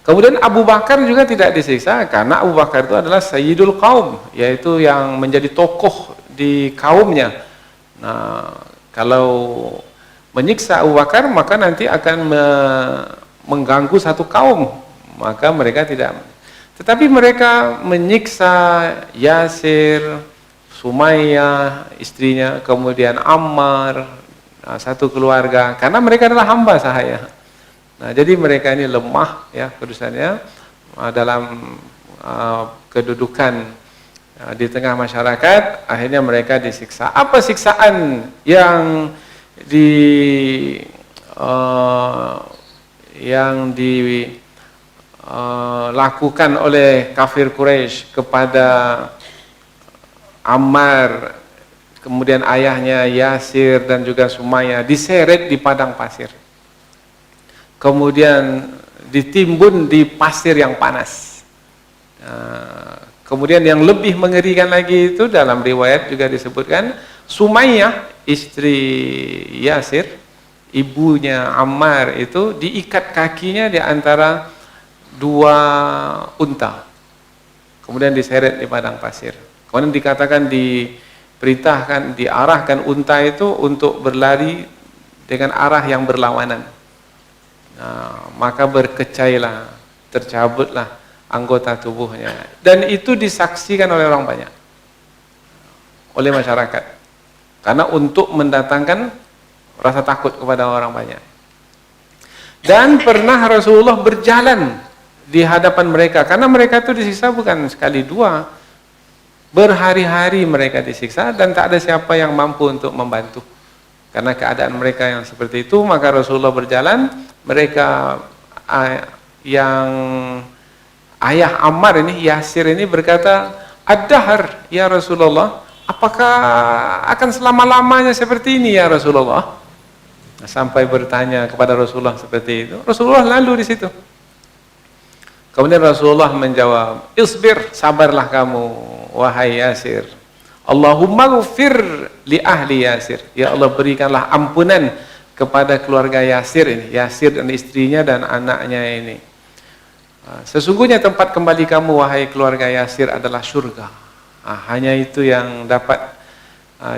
Kemudian Abu Bakar juga tidak disiksa karena Abu Bakar itu adalah Sayyidul Qaum, yaitu yang menjadi tokoh di kaumnya. Nah, kalau menyiksa Abu Bakar maka nanti akan mengganggu satu kaum, maka mereka tidak. Tetapi mereka menyiksa Yasir, Sumayyah istrinya, kemudian Ammar, satu keluarga, karena mereka adalah hamba sahaya. Nah, jadi mereka ini lemah ya urusannya dalam kedudukan di tengah masyarakat, akhirnya mereka disiksa. Apa siksaan yang dilakukan oleh kafir Quraisy kepada Ammar, kemudian ayahnya Yasir dan juga Sumayyah? Diseret di padang pasir, kemudian ditimbun di pasir yang panas. Kemudian yang lebih mengerikan lagi itu dalam riwayat juga disebutkan Sumayyah istri Yasir, ibunya Ammar, itu diikat kakinya di antara 2 unta, kemudian diseret di padang pasir. Kemudian dikatakan diperintahkan, diarahkan unta itu untuk berlari dengan arah yang berlawanan. Nah, maka berkecailah, tercabutlah anggota tubuhnya, dan itu disaksikan oleh orang banyak, oleh masyarakat, karena untuk mendatangkan rasa takut kepada orang banyak. Dan pernah Rasulullah berjalan di hadapan mereka, karena mereka itu disiksa bukan sekali dua, berhari-hari mereka disiksa dan tak ada siapa yang mampu untuk membantu. Karena keadaan mereka yang seperti itu, maka Rasulullah berjalan, mereka yang ayah Ammar ini, Yasir ini berkata, "Ad-dahr ya Rasulullah, apakah akan selama-lamanya seperti ini ya Rasulullah?" Sampai bertanya kepada Rasulullah seperti itu, Rasulullah lalu di situ. Kemudian Rasulullah menjawab, "Isbir, sabarlah kamu wahai Yasir. Allahumma ghfir li ahli Yasir." Ya Allah, berikanlah ampunan kepada keluarga Yasir ini, Yasir dan istrinya dan anaknya ini. Sesungguhnya tempat kembali kamu wahai keluarga Yasir adalah surga. Hanya itu yang dapat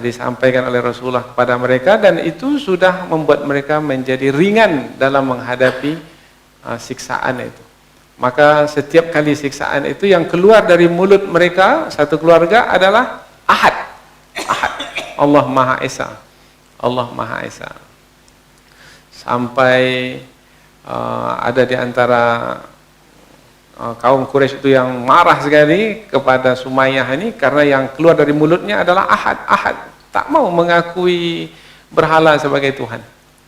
disampaikan oleh Rasulullah kepada mereka, dan itu sudah membuat mereka menjadi ringan dalam menghadapi siksaan itu. Maka setiap kali siksaan itu yang keluar dari mulut mereka satu keluarga adalah Ahad. Ahad. Allah Maha Esa. Allah Maha Esa. Sampai ada di antara kaum Quraisy itu yang marah sekali kepada Sumayyah ini karena yang keluar dari mulutnya adalah Ahad, tak mau mengakui berhala sebagai Tuhan,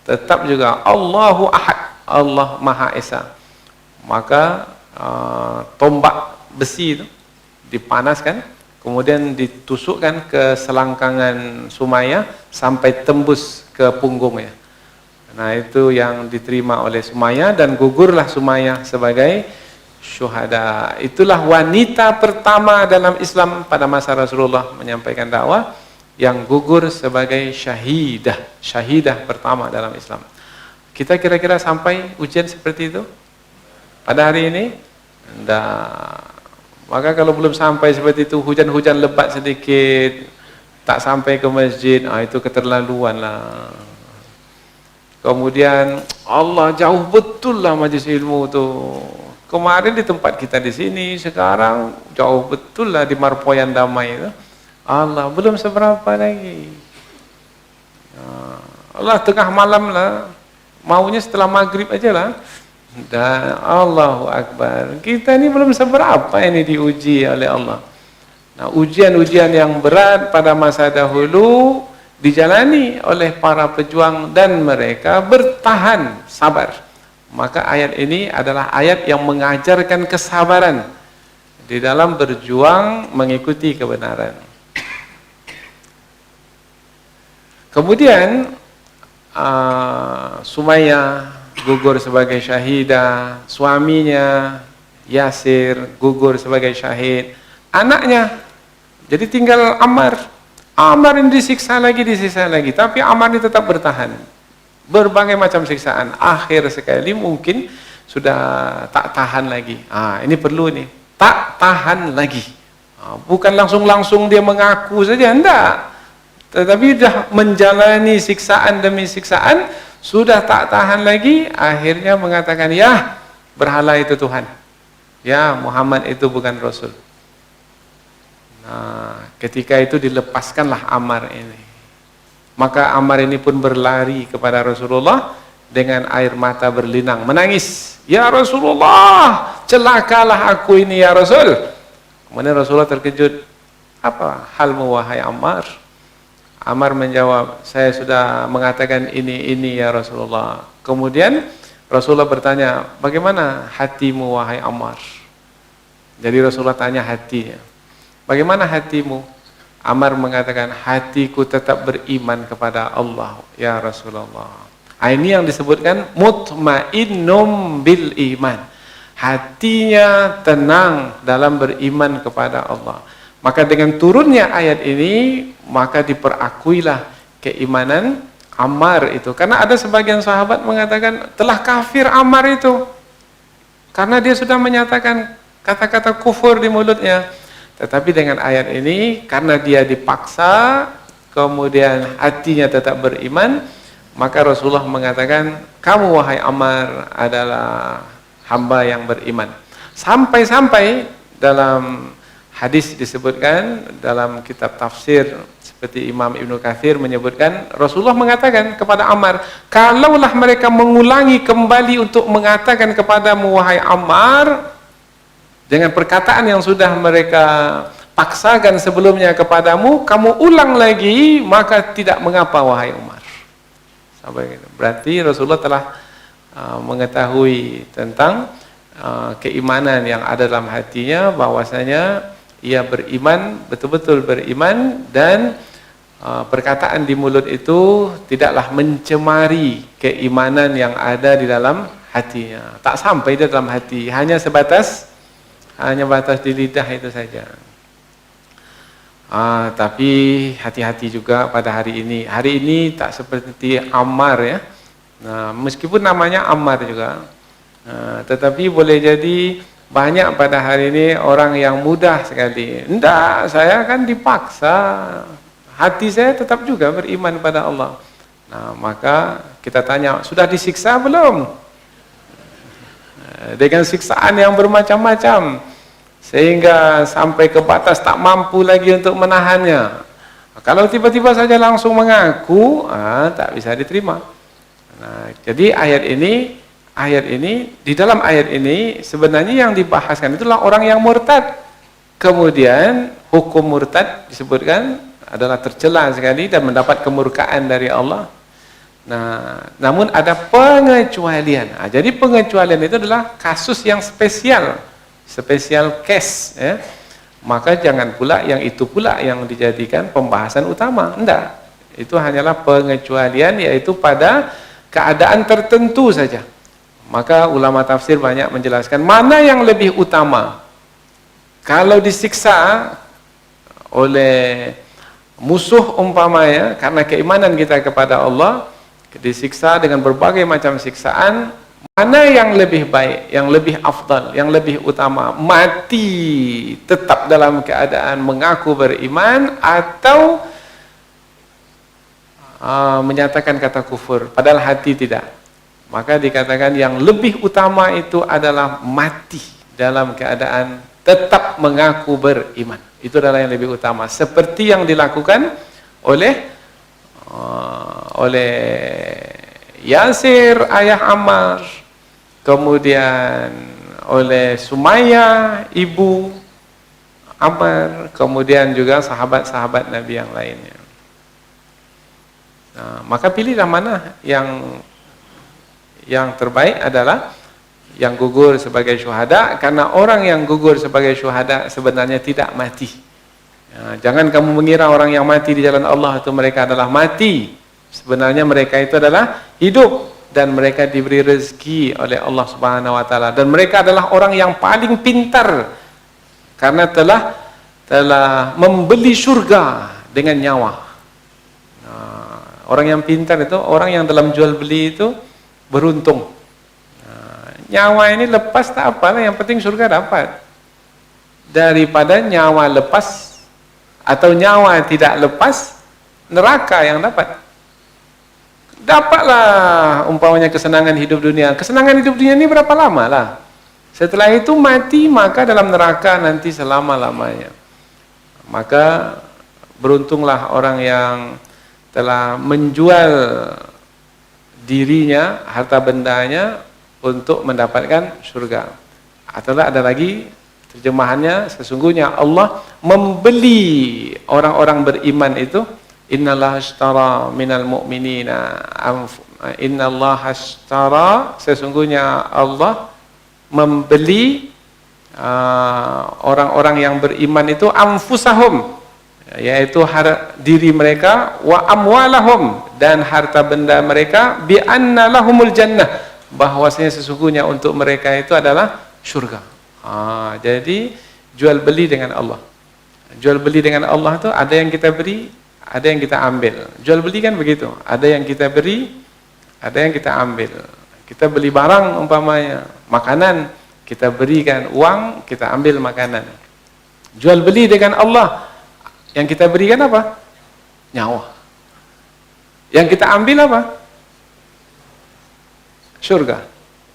tetap juga Allahu Ahad, Allah Maha Esa. Maka tombak besi itu dipanaskan, kemudian ditusukkan ke selangkangan Sumayyah sampai tembus ke punggungnya. Nah, itu yang diterima oleh Sumayyah dan gugurlah Sumayyah sebagai syuhada. Itulah wanita pertama dalam Islam pada masa Rasulullah menyampaikan dakwah yang gugur sebagai syahidah pertama dalam Islam. Kita kira-kira sampai ujian seperti itu pada hari ini? Enggak. Maka kalau belum sampai seperti itu, hujan-hujan lebat sedikit, tak sampai ke masjid, itu keterlaluan lah. Kemudian Allah jauh betul lah majlis ilmu tu. Kemarin di tempat kita di sini, sekarang jauh betul lah di Marpoyan Damai itu. Allah belum seberapa lagi. Allah tengah malam lah, maunya setelah maghrib aja lah. Dan Allahu Akbar, kita ini belum seberapa ini diuji oleh Allah. Nah, ujian-ujian yang berat pada masa dahulu dijalani oleh para pejuang dan mereka bertahan sabar. Maka ayat ini adalah ayat yang mengajarkan kesabaran di dalam berjuang mengikuti kebenaran. Kemudian Sumayyah gugur sebagai syahidah, suaminya Yasir gugur sebagai syahid, anaknya jadi tinggal Ammar. Ammar ini disiksa lagi, tapi Ammar ini tetap bertahan. Berbagai macam siksaan, akhir sekali mungkin sudah tak tahan lagi. Ini perlu nih, tak tahan lagi. Bukan langsung dia mengaku saja, enggak. Tetapi sudah menjalani siksaan demi siksaan, sudah tak tahan lagi, akhirnya mengatakan, ya berhala itu Tuhan, ya Muhammad itu bukan Rasul. Nah, ketika itu dilepaskanlah Ammar ini. Maka Ammar ini pun berlari kepada Rasulullah dengan air mata berlinang, menangis, ya Rasulullah, celakalah aku ini ya Rasul. Kemudian Rasulullah terkejut, apa halmu wahai Ammar? Ammar menjawab, saya sudah mengatakan ini ya Rasulullah. Kemudian Rasulullah bertanya, bagaimana hatimu wahai Ammar? Jadi Rasulullah tanya hatinya, bagaimana hatimu? Ammar mengatakan, hatiku tetap beriman kepada Allah ya Rasulullah. Ini yang disebutkan mutmainnum bil iman, hatinya tenang dalam beriman kepada Allah. Maka dengan turunnya ayat ini, maka diperakuilah keimanan Ammar itu. Karena ada sebagian sahabat mengatakan telah kafir Ammar itu, karena dia sudah menyatakan kata-kata kufur di mulutnya. Tetapi dengan ayat ini, karena dia dipaksa, kemudian hatinya tetap beriman, maka Rasulullah mengatakan, kamu wahai Ammar adalah hamba yang beriman. Sampai-sampai dalam hadis disebutkan, dalam kitab tafsir seperti Imam Ibnu Katsir menyebutkan, Rasulullah mengatakan kepada Ammar, kalaulah mereka mengulangi kembali untuk mengatakan kepadamu wahai Ammar dengan perkataan yang sudah mereka paksakan sebelumnya kepadamu, kamu ulang lagi, maka tidak mengapa wahai Ammar. Sampai gitu. Berarti Rasulullah telah mengetahui tentang keimanan yang ada dalam hatinya, bahwasanya ia beriman, betul-betul beriman, dan perkataan di mulut itu tidaklah mencemari keimanan yang ada di dalam hatinya. Tak sampai di dalam hati, hanya batas di lidah itu saja. Tapi hati-hati juga pada hari ini. Hari ini tak seperti Ammar ya. Nah, meskipun namanya Ammar juga, tetapi boleh jadi banyak pada hari ini orang yang mudah sekali. Enggak, saya kan dipaksa. Hati saya tetap juga beriman pada Allah. Nah, maka kita tanya, sudah disiksa belum? Dengan siksaan yang bermacam-macam, sehingga sampai ke batas tak mampu lagi untuk menahannya. Kalau tiba-tiba saja langsung mengaku, tak bisa diterima. Nah, jadi ayat ini ayat ini, di dalam ayat ini sebenarnya yang dibahaskan itulah orang yang murtad. Kemudian hukum murtad disebutkan adalah tercela sekali dan mendapat kemurkaan dari Allah. Nah, namun ada pengecualian. Nah, jadi pengecualian itu adalah kasus yang spesial, special case, ya. Maka jangan pula yang itu pula yang dijadikan pembahasan utama. Enggak. Itu hanyalah pengecualian, yaitu pada keadaan tertentu saja. Maka ulama tafsir banyak menjelaskan mana yang lebih utama. Kalau disiksa oleh musuh umpamanya karena keimanan kita kepada Allah, disiksa dengan berbagai macam siksaan, mana yang lebih baik, yang lebih afdal, yang lebih utama? Mati tetap dalam keadaan mengaku beriman atau menyatakan kata kufur padahal hati tidak? Maka dikatakan yang lebih utama itu adalah mati dalam keadaan tetap mengaku beriman. Itu adalah yang lebih utama. Seperti yang dilakukan oleh Yasir ayah Ammar, kemudian oleh Sumayyah ibu Ammar, kemudian juga sahabat-sahabat Nabi yang lainnya. Nah, maka pilihlah mana yang terbaik adalah yang gugur sebagai syuhada, karena orang yang gugur sebagai syuhada sebenarnya tidak mati. Ya, jangan kamu mengira orang yang mati di jalan Allah itu mereka adalah mati. Sebenarnya mereka itu adalah hidup dan mereka diberi rezeki oleh Allah Subhanahu wa taala, dan mereka adalah orang yang paling pintar karena telah membeli surga dengan nyawa. Nah, orang yang pintar itu orang yang dalam jual beli itu beruntung. Nah, nyawa ini lepas tak apalah, yang penting surga dapat, daripada nyawa lepas atau nyawa tidak lepas, neraka yang dapat. Dapatlah umpamanya kesenangan hidup dunia. Kesenangan hidup dunia ini berapa lama lah? Setelah itu mati, maka dalam neraka nanti selama-lamanya. Maka beruntunglah orang yang telah menjual dirinya, harta bendanya untuk mendapatkan surga. Atau ada lagi terjemahannya, sesungguhnya Allah membeli orang-orang beriman itu, innallaha ashtara minal mu'minina innallaha ashtara, sesungguhnya Allah membeli orang-orang yang beriman itu anfusahum, yaitu diri mereka, wa amwalahum, dan harta benda mereka, bi anna lahumul jannah, bahwasanya sesungguhnya untuk mereka itu adalah surga. Jadi jual beli dengan Allah. Jual beli dengan Allah itu ada yang kita beri, ada yang kita ambil. Jual beli kan begitu, ada yang kita beri, ada yang kita ambil. Kita beli barang umpamanya makanan, kita berikan uang, kita ambil makanan. Jual beli dengan Allah, yang kita berikan apa? Nyawa. Yang kita ambil apa? Surga.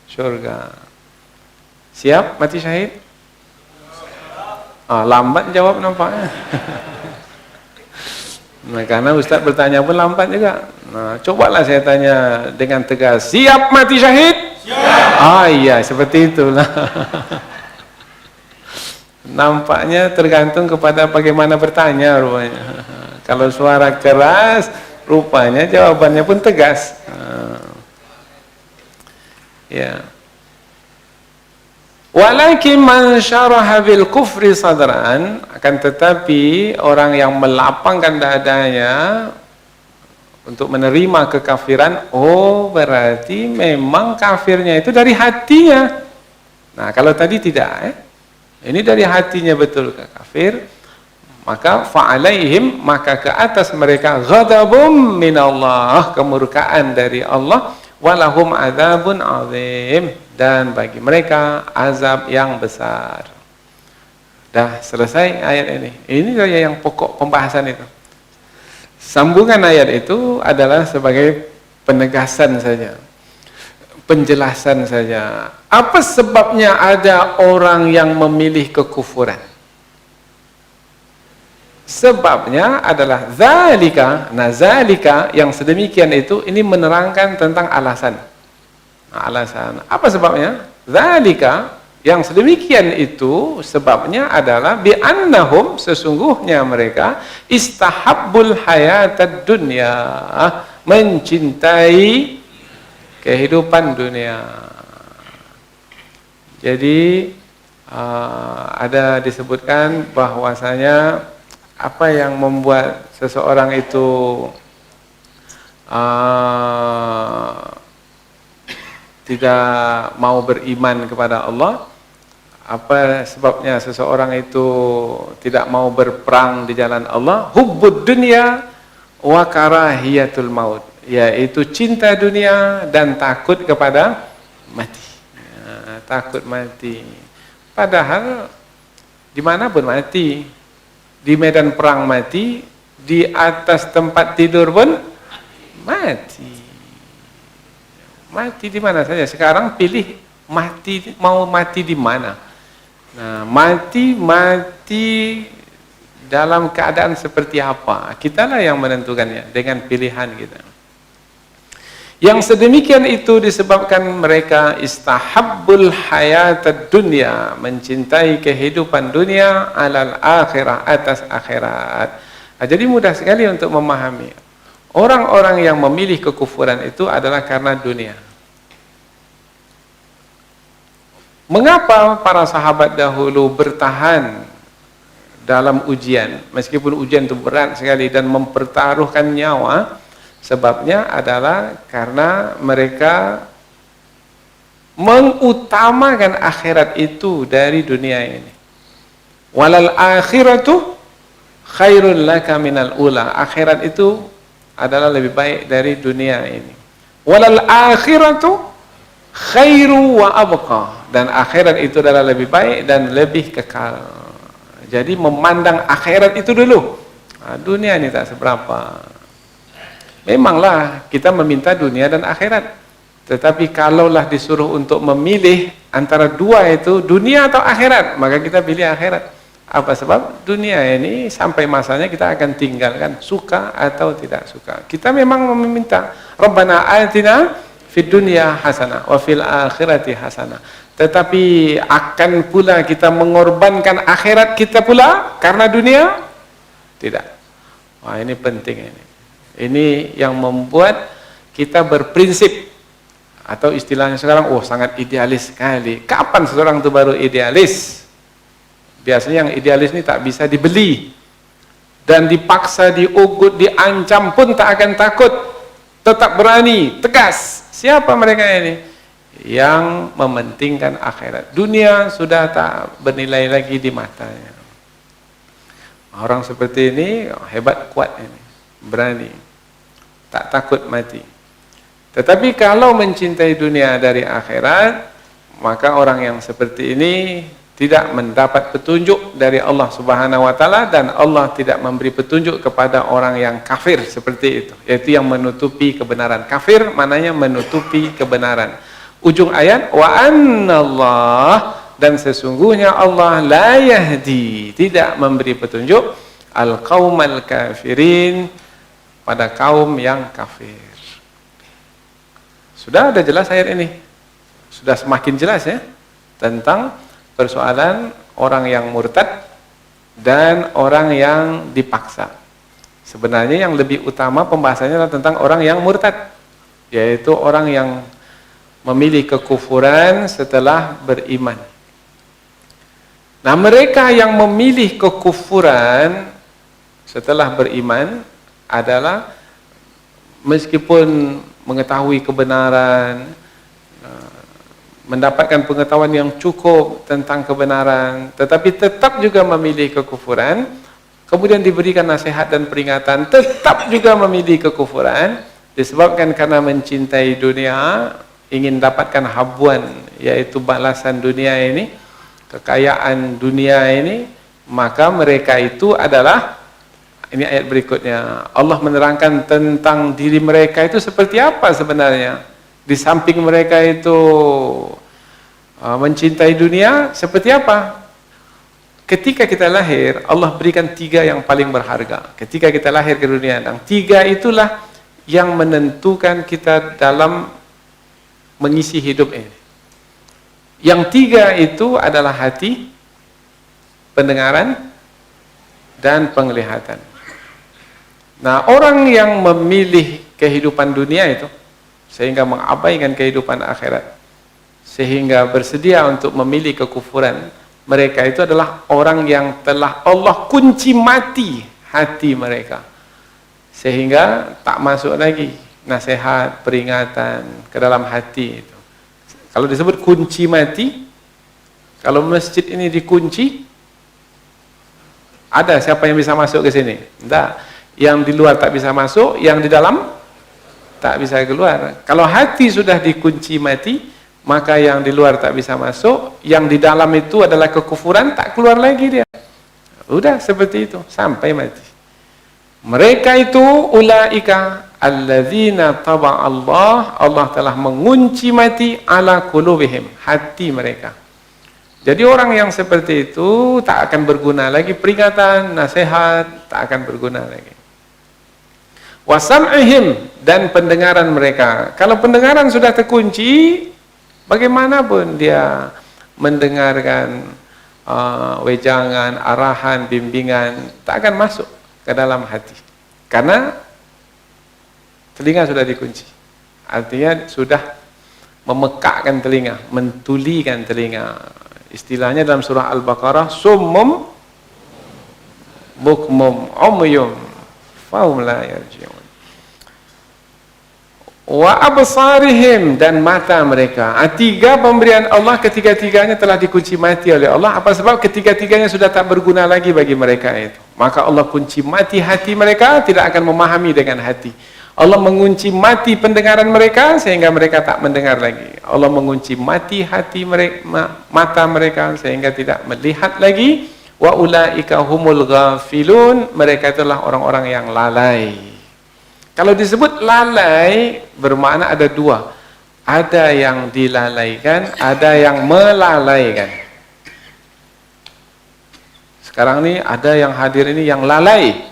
Surga. Siap mati syahid? Lambat jawab nampaknya. Nah, karena Ustaz bertanya pun lambat juga. Nah, cobalah saya tanya dengan tegas. Siap mati syahid? Siap. Iya, seperti itulah. Nampaknya tergantung kepada bagaimana bertanya rupanya. Kalau suara keras, rupanya jawabannya pun tegas. Ya. Walakin man syaraha bil kufri sadran, akan tetapi orang yang melapangkan dadanya untuk menerima kekafiran, berarti memang kafirnya itu dari hatinya. Nah, kalau tadi tidak, ini dari hatinya betul kafir, maka fa'alaihim, maka ke atas mereka ghadabum minallah, kemurkaan dari Allah, walahum adzabun azim, dan bagi mereka azab yang besar. Dah selesai ayat ini. Ini saja yang pokok pembahasan itu. Sambungan ayat itu adalah sebagai penegasan saja, penjelasan saja. Apa sebabnya ada orang yang memilih kekufuran? Sebabnya adalah zalika. Nah, zalika yang sedemikian itu, ini menerangkan tentang alasan. alasan. Apa sebabnya? Dzalika, yang sedemikian itu sebabnya adalah bi'annahum, sesungguhnya mereka istahabbul hayatad dunya, mencintai kehidupan dunia. Jadi ada disebutkan bahwasanya apa yang membuat seseorang itu tidak mau beriman kepada Allah, apa sebabnya seseorang itu tidak mau berperang di jalan Allah? Hubbud dunya wa karahiyatul maut, yaitu cinta dunia dan takut kepada mati. Ya, takut mati. Padahal dimanapun mati, di medan perang mati, di atas tempat tidur pun mati. Mati di mana saja. Sekarang pilih mati, mau mati di mana. Nah, mati dalam keadaan seperti apa? Kitalah yang menentukannya dengan pilihan kita. Yang sedemikian itu disebabkan mereka istahabbul hayatad dunya, mencintai kehidupan dunia alal akhirah, atas akhirat. Nah, jadi mudah sekali untuk memahami. Orang-orang yang memilih kekufuran itu adalah karena dunia. Mengapa para sahabat dahulu bertahan dalam ujian, meskipun ujian itu berat sekali dan mempertaruhkan nyawa? Sebabnya adalah karena mereka mengutamakan akhirat itu dari dunia ini. Walal akhiratu khairul laka minal ula. Akhirat itu adalah lebih baik dari dunia ini. Walal akhiratu khairu wa abqa, dan akhirat itu adalah lebih baik dan lebih kekal. Jadi memandang akhirat itu dulu. Nah, dunia ini tak seberapa. Memanglah kita meminta dunia dan akhirat, tetapi kalaulah disuruh untuk memilih antara dua itu, dunia atau akhirat, maka kita pilih akhirat. Apa sebab? Dunia ini sampai masanya kita akan tinggalkan, suka atau tidak suka. Kita memang meminta Rabbana atina fid dunya hasanah wa fil akhirati hasanah. Tetapi akan pula kita mengorbankan akhirat kita pula karena dunia? Tidak. Wah, ini penting ini. Ini yang membuat kita berprinsip, atau istilahnya sekarang, sangat idealis sekali. Kapan seseorang itu baru idealis? Biasanya yang idealis ini tak bisa dibeli. Dan dipaksa, diugut, diancam pun tak akan takut. Tetap berani, tegas. Siapa mereka ini? Yang mementingkan akhirat. Dunia sudah tak bernilai lagi di matanya. Orang seperti ini hebat, kuat ini, berani, tak takut mati. Tetapi kalau mencintai dunia dari akhirat, maka orang yang seperti ini tidak mendapat petunjuk dari Allah Subhanahu wa taala, dan Allah tidak memberi petunjuk kepada orang yang kafir seperti itu, yaitu yang menutupi kebenaran. Kafir maknanya menutupi kebenaran. Ujung ayat, wa annallah, dan sesungguhnya Allah la yahdi, tidak memberi petunjuk al-qaumal kafirin, pada kaum yang kafir. Sudah ada jelas ayat ini, sudah semakin jelas ya, tentang persoalan orang yang murtad dan orang yang dipaksa. Sebenarnya yang lebih utama pembahasannya adalah tentang orang yang murtad, yaitu orang yang memilih kekufuran setelah beriman. Nah, mereka yang memilih kekufuran setelah beriman adalah meskipun mengetahui kebenaran, mendapatkan pengetahuan yang cukup tentang kebenaran, tetapi tetap juga memilih kekufuran, kemudian diberikan nasihat dan peringatan, tetap juga memilih kekufuran, disebabkan karena mencintai dunia, ingin dapatkan habuan, yaitu balasan dunia ini, kekayaan dunia ini, maka mereka itu adalah, ini ayat berikutnya, Allah menerangkan tentang diri mereka itu seperti apa sebenarnya. Di samping mereka itu mencintai dunia, seperti apa? Ketika kita lahir, Allah berikan 3 yang paling berharga. Ketika kita lahir ke dunia, dan 3 itulah yang menentukan kita dalam mengisi hidup ini. Yang tiga itu adalah hati, pendengaran, dan penglihatan. Nah, orang yang memilih kehidupan dunia itu sehingga mengabaikan kehidupan akhirat, sehingga bersedia untuk memilih kekufuran, mereka itu adalah orang yang telah Allah kunci mati hati mereka, sehingga tak masuk lagi nasihat, peringatan ke dalam hati itu. Kalau disebut kunci mati, kalau masjid ini dikunci, ada siapa yang bisa masuk ke sini? Tidak. Yang di luar tak bisa masuk, yang di dalam tak bisa keluar. Kalau hati sudah dikunci mati, maka yang di luar tak bisa masuk, yang di dalam itu adalah kekufuran, tak keluar lagi dia. Udah seperti itu sampai mati. Mereka itu ulaika alladzina taba Allah telah mengunci mati ala qulubihim, hati mereka. Jadi orang yang seperti itu tak akan berguna lagi peringatan, nasihat, tak akan berguna lagi. Wasam'ihim, dan pendengaran mereka. Kalau pendengaran sudah terkunci, bagaimanapun dia mendengarkan wejangan, arahan, bimbingan, tak akan masuk ke dalam hati. Karena telinga sudah dikunci. Artinya sudah memekakkan telinga, mentulikan telinga. Istilahnya dalam surah Al-Baqarah, summum bukmum umyum fahum la yarji'un. Wa absarihim, dan mata mereka. Tiga pemberian Allah, ketiga-tiganya telah dikunci mati oleh Allah. Apa sebab? Ketiga-tiganya sudah tak berguna lagi bagi mereka itu. Maka Allah kunci mati hati mereka, tidak akan memahami dengan hati. Allah mengunci mati pendengaran mereka sehingga mereka tak mendengar lagi. Allah mengunci mati hati mereka, mata mereka sehingga tidak melihat lagi. Wa ulaika humul ghafilun, mereka itulah orang-orang yang lalai. Kalau disebut lalai, bermakna ada dua. Ada yang dilalaikan, ada yang melalaikan. Sekarang ini ada yang hadir ini yang lalai.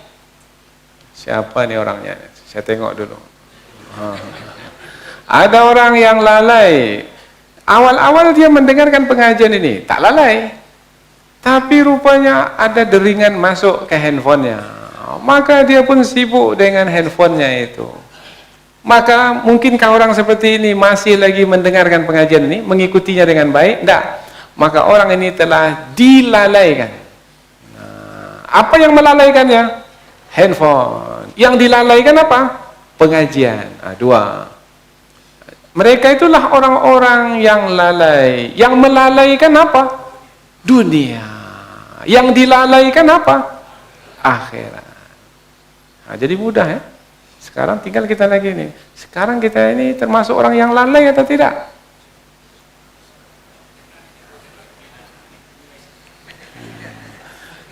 Siapa nih orangnya? Saya tengok dulu. Ada orang yang lalai. Awal-awal dia mendengarkan pengajian ini, tak lalai. Tapi rupanya ada deringan masuk ke handphonenya. Maka dia pun sibuk dengan handphonenya itu. Maka mungkinkah orang seperti ini masih lagi mendengarkan pengajian ini, mengikutinya dengan baik? Tidak. Maka orang ini telah dilalaikan. Nah, apa yang melalaikannya? Handphone. Yang dilalaikan apa? Pengajian. Nah, dua. Mereka itulah orang-orang yang lalai. Yang melalaikan apa? Dunia. Yang dilalaikan apa? Akhirat. Nah, jadi mudah ya. Sekarang tinggal kita lagi nih. Sekarang kita ini termasuk orang yang lalai atau tidak?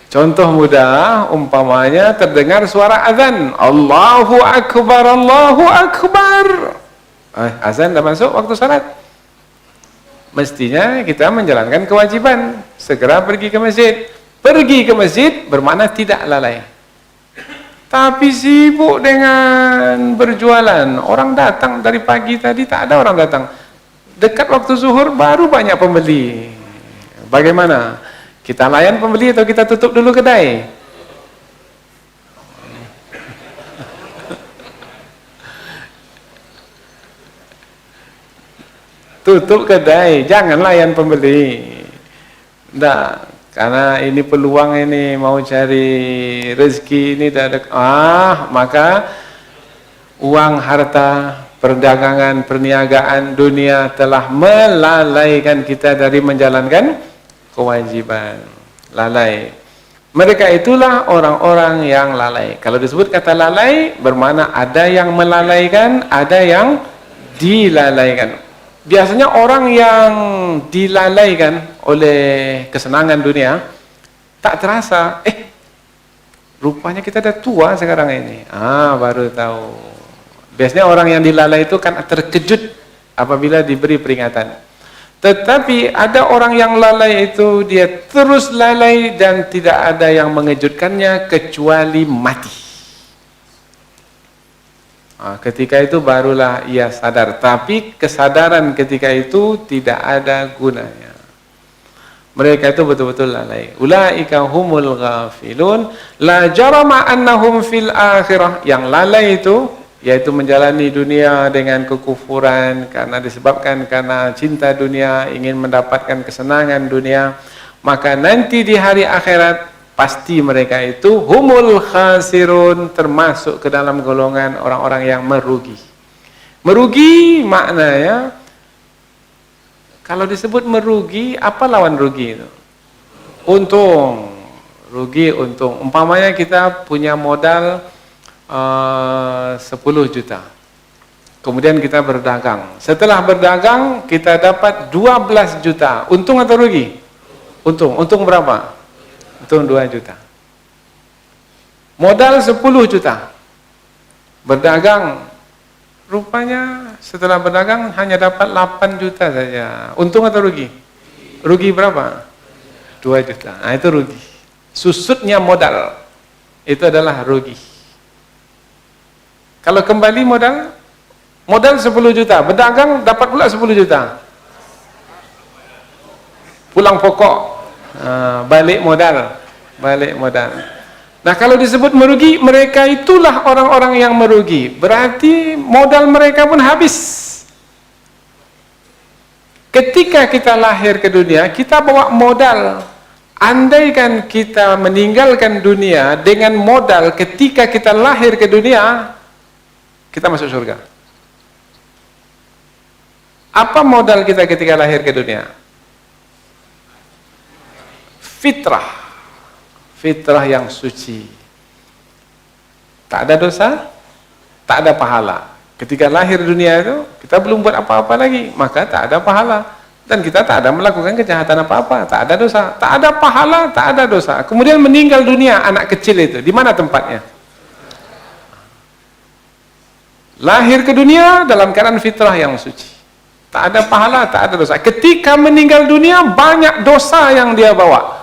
Contoh mudah, umpamanya terdengar suara azan. Allahu Akbar, Allahu Akbar. Azan dah masuk waktu salat. Mestinya kita menjalankan kewajiban. Segera pergi ke masjid. Pergi ke masjid bermakna tidak lalai. Tapi sibuk dengan berjualan. Orang datang dari pagi tadi, tak ada orang datang. Dekat waktu zuhur baru banyak pembeli. Bagaimana? Kita layan pembeli atau kita tutup dulu kedai? Tutup kedai, jangan layan pembeli. Tidak. Karena ini peluang ini mau cari rezeki ini tidak ada. Maka uang, harta, perdagangan, perniagaan dunia telah melalaikan kita dari menjalankan kewajiban. Lalai. Mereka itulah orang-orang yang lalai. Kalau disebut kata lalai, bermakna ada yang melalaikan, ada yang dilalaikan. Biasanya orang yang dilalaikan oleh kesenangan dunia tak terasa, rupanya kita dah tua sekarang ini. Baru tahu. Biasanya orang yang dilalai itu kan terkejut apabila diberi peringatan. Tetapi ada orang yang lalai itu dia terus lalai dan tidak ada yang mengejutkannya kecuali mati. Ketika itu barulah ia sadar. Tapi kesadaran ketika itu tidak ada gunanya. Mereka itu betul-betul lalai. Ulaika humul ghafilun la jarama annahum fil akhirah. Yang lalai itu yaitu menjalani dunia dengan kekufuran karena cinta dunia, ingin mendapatkan kesenangan dunia, maka nanti di hari akhirat pasti mereka itu humul khasirun, termasuk ke dalam golongan orang-orang yang merugi. Merugi maknanya, kalau disebut merugi, apa lawan rugi itu? Untung. Rugi, untung. Umpamanya kita punya modal 10 juta. Kemudian kita berdagang. Setelah berdagang, kita dapat 12 juta. Untung atau rugi? Untung. Untung berapa? Untung 2 juta. Modal 10 juta. Berdagang. Rupanya setelah berdagang hanya dapat 8 juta saja. Untung atau rugi? Rugi berapa? 2 juta. Nah, itu rugi. Susutnya modal. Itu adalah rugi. Kalau kembali modal 10 juta. Berdagang dapat pula 10 juta. Pulang pokok. Balik modal. Balik modal. Nah, kalau disebut merugi, mereka itulah orang-orang yang merugi. Berarti modal mereka pun habis. Ketika kita lahir ke dunia, kita bawa modal. Andaikan kita meninggalkan dunia dengan modal ketika kita lahir ke dunia, kita masuk surga. Apa modal kita ketika lahir ke dunia? Fitrah. Fitrah yang suci. Tak ada dosa, tak ada pahala. Ketika lahir dunia itu, kita belum buat apa-apa lagi, maka tak ada pahala. Dan kita tak ada melakukan kejahatan apa-apa, tak ada dosa, tak ada pahala, tak ada dosa. Kemudian meninggal dunia anak kecil itu, di mana tempatnya? Lahir ke dunia dalam keadaan fitrah yang suci. Tak ada pahala, tak ada dosa. Ketika meninggal dunia, banyak dosa yang dia bawa.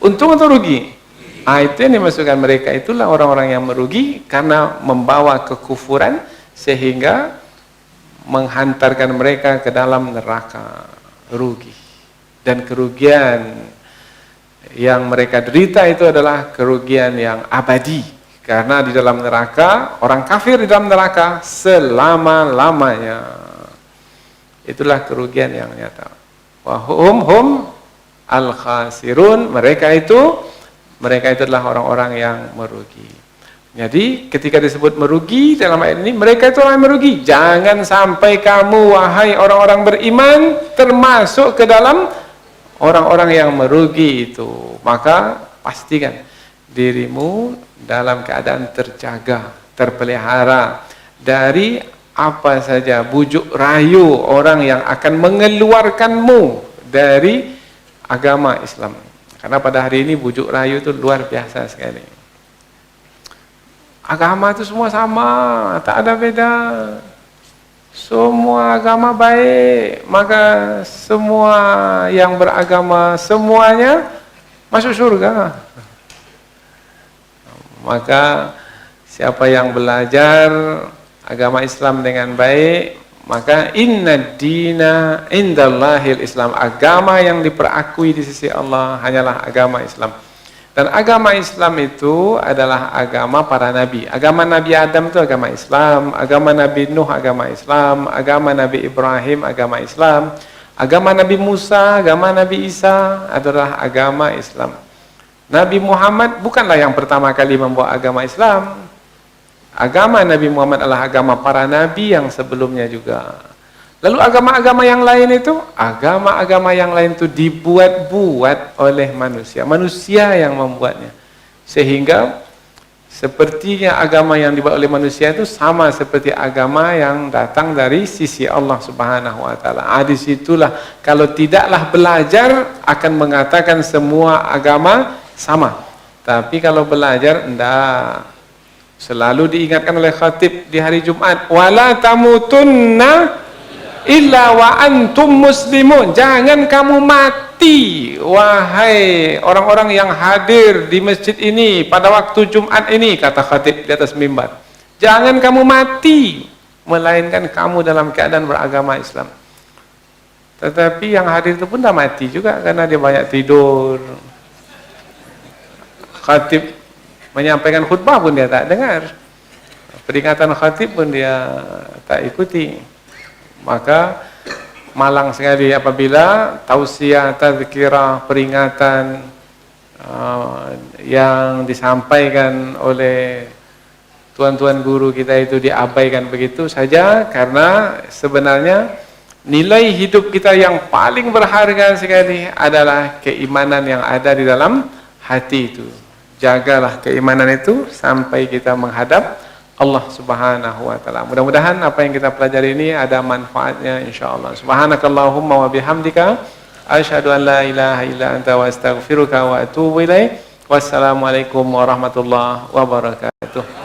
Untung atau rugi? Itu yang dimasukkan mereka, itulah orang-orang yang merugi karena membawa kekufuran sehingga menghantarkan mereka ke dalam neraka. Rugi. Dan kerugian yang mereka derita itu adalah kerugian yang abadi. Karena di dalam neraka, orang kafir di dalam neraka selama-lamanya. Itulah kerugian yang nyata. Wahum al-khasirun, mereka itu adalah orang-orang yang merugi. Jadi ketika disebut merugi dalam ayat ini, mereka itu orang yang merugi. Jangan sampai kamu wahai orang-orang beriman termasuk ke dalam orang-orang yang merugi itu. Maka pastikan dirimu dalam keadaan terjaga, terpelihara dari apa saja bujuk rayu orang yang akan mengeluarkanmu dari agama Islam. Karena pada hari ini bujuk rayu itu luar biasa sekali. Agama itu semua sama, tak ada beda. Semua agama baik, maka semua yang beragama semuanya masuk surga. Maka siapa yang belajar agama Islam dengan baik, maka inna dina indallahil Islam, agama yang diperakui di sisi Allah hanyalah agama Islam. Dan agama Islam itu adalah agama para nabi. Agama Nabi Adam itu agama Islam, agama Nabi Nuh agama Islam, agama Nabi Ibrahim agama Islam, agama Nabi Musa, agama Nabi Isa adalah agama Islam. Nabi Muhammad bukanlah yang pertama kali membawa agama Islam. Agama Nabi Muhammad adalah agama para nabi yang sebelumnya juga. Lalu agama-agama yang lain itu, agama-agama yang lain itu dibuat-buat oleh manusia. Manusia yang membuatnya. Sehingga sepertinya agama yang dibuat oleh manusia itu sama seperti agama yang datang dari sisi Allah Subhanahu wa taala. Disitulah kalau tidaklah belajar akan mengatakan semua agama sama. Tapi kalau belajar enggak. Selalu diingatkan oleh khatib di hari Jumat, wala tamutunna illa wa antum muslimun. Jangan kamu mati mati, wahai orang-orang yang hadir di masjid ini pada waktu Jumat ini, kata khatib di atas mimbar, jangan kamu mati, melainkan kamu dalam keadaan beragama Islam. Tetapi yang hadir itu pun dah mati juga karena dia banyak tidur. Khatib menyampaikan khutbah pun dia tak dengar, peringatan khatib pun dia tak ikuti. Maka malang sekali apabila tausiah, tazkirah, peringatan yang disampaikan oleh tuan-tuan guru kita itu diabaikan begitu saja, karena sebenarnya nilai hidup kita yang paling berharga sekali adalah keimanan yang ada di dalam hati itu. Jagalah keimanan itu sampai kita menghadap Allah Subhanahu wa taala. Mudah-mudahan apa yang kita pelajari ini ada manfaatnya insyaallah. Subhanakallahumma wa bihamdika asyhadu an la ilaha illa anta wa astaghfiruka wa atubu ilaik. Wassalamualaikum warahmatullahi wabarakatuh.